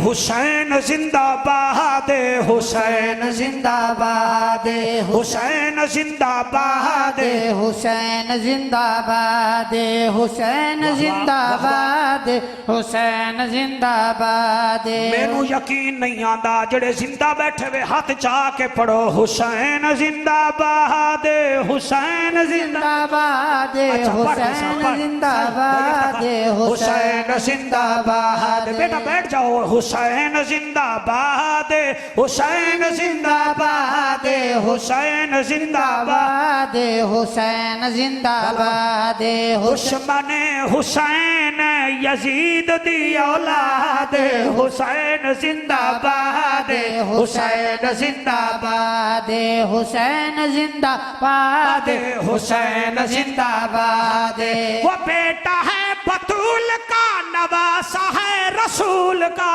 حسین زندہ باد حسین زندہ باد حسین زندہ باد حسین زندہ باد حسین زندہ باد حسین زندہ باد. مینوں یقین نہیں آندا جڑے زندہ بیٹھے وے ہاتھ چاہ کے پڑھو حسین زندہ باد حسین زندہ باد حسین زندہ باد حسین زندہ باد. بیٹا بیٹھ جاؤ. حسین زندہ باد حسین زندہ باد حسین زندہ باد حسین زندہ باد دشمن حسین یزید دی اولاد حسین زندہ باد حسین زندہ باد حسین زندہ باد حسین زندہ باد. وہ بیٹا ہے بطول کا نواسا ہے رسول کا.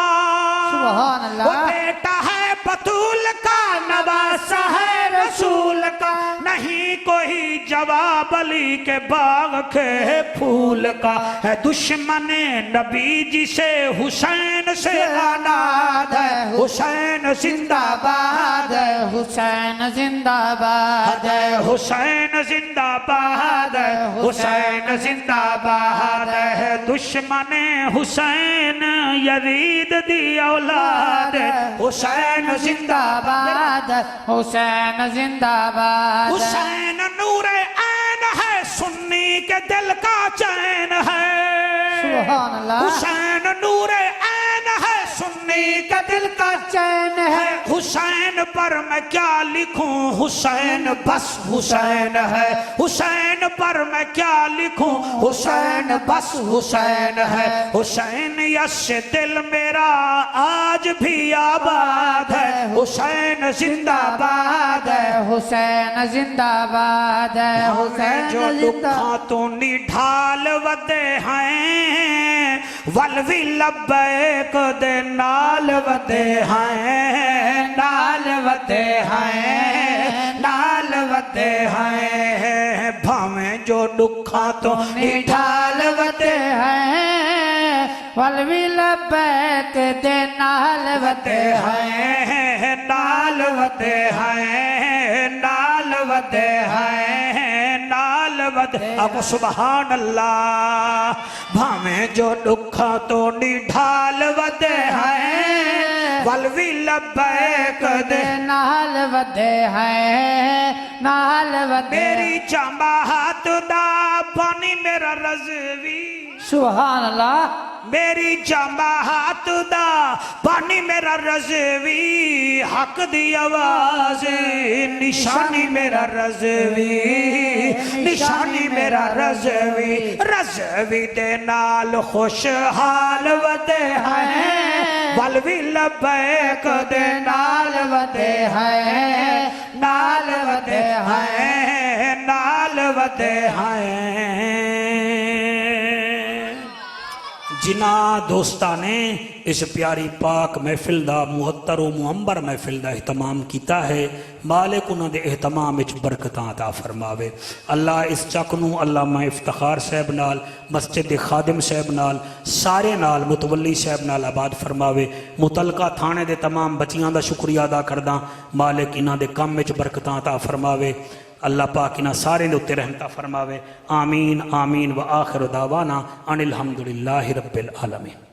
سبحان اللہ. وہ بیٹا ہے بطول کا نواسا ہے رسول کا. نہیں کوئی جواب علی کے باغ کے پھول کا. ہے دشمن نبی جسے حسین سے عناد ہے حسین زندہ باد حسین زندہ باد حسین زندہ باد حسین زندہ باد. ہے دشمن حسین یزید دی اولاد حسین زندہ باد حسین زندہ باد. حسین نور عین ہے سنی کے دل کا چین ہے. سبحان اللہ. حسین نور عین ہے سنی کے دل کا چین ہے. حسین پر میں کیا لکھوں حسین بس حسین ہے. حسین پر میں کیا لکھوں حسین بس حسین ہے. حسین یس دل میرا آج بھی آباد ہے حسین زندہ باد حسین زندہ باد حسین جو زندہ. دکھاں تو نڈھال ودے ہیں ولوی لبیک دے نال ودے ہیں نال ودے ہیں نال ودے ہیں. بھاویں جو دکھاں تو نڈھال ودے ہیں ولوی لبیک دے نال ودے ہیں نال ودے ہیں نال ودے ہیں نال ودے. اب سبحان اللہ. بھاویں جو دکھاں تو نڈھال ودے ہیں ولوی لبیک دے نال ودے ہیں نال ودے. میری جماعت دا بانی میرا رضوی. سبحان اللہ. میری جماعت دا بانی میرا رضوی. حق دی آواز نشانی میرا رضوی نشانی میرا رضوی. رضوی دے نال خوشحال ودے ہیں ولوی لبیک دے نال ودے ہیں نال ودے ہیں نال ودے ہیں. جنہ دوستاں نے اس پیاری پاک محفل دا معطر و معمبر محفل دا اہتمام کیتا ہے مالک انہاں دے اہتمام وچ برکتاں عطا فرماوے. اللہ اس چک نو علامہ افتخار صاحب نال مسجد خادم صاحب نال سارے نال متولی صاحب نال آباد فرماوے. متعلقہ تھانے دے تمام بچیاں دا شکریہ ادا کرداں. مالک انہاں دے کم وچ برکتاں عطا فرماوے. اللہ پاک انہاں سارے دے اُتے رحمتہ فرماوے. آمین آمین و آخر دعوانا ان الحمدللہ رب العالمین.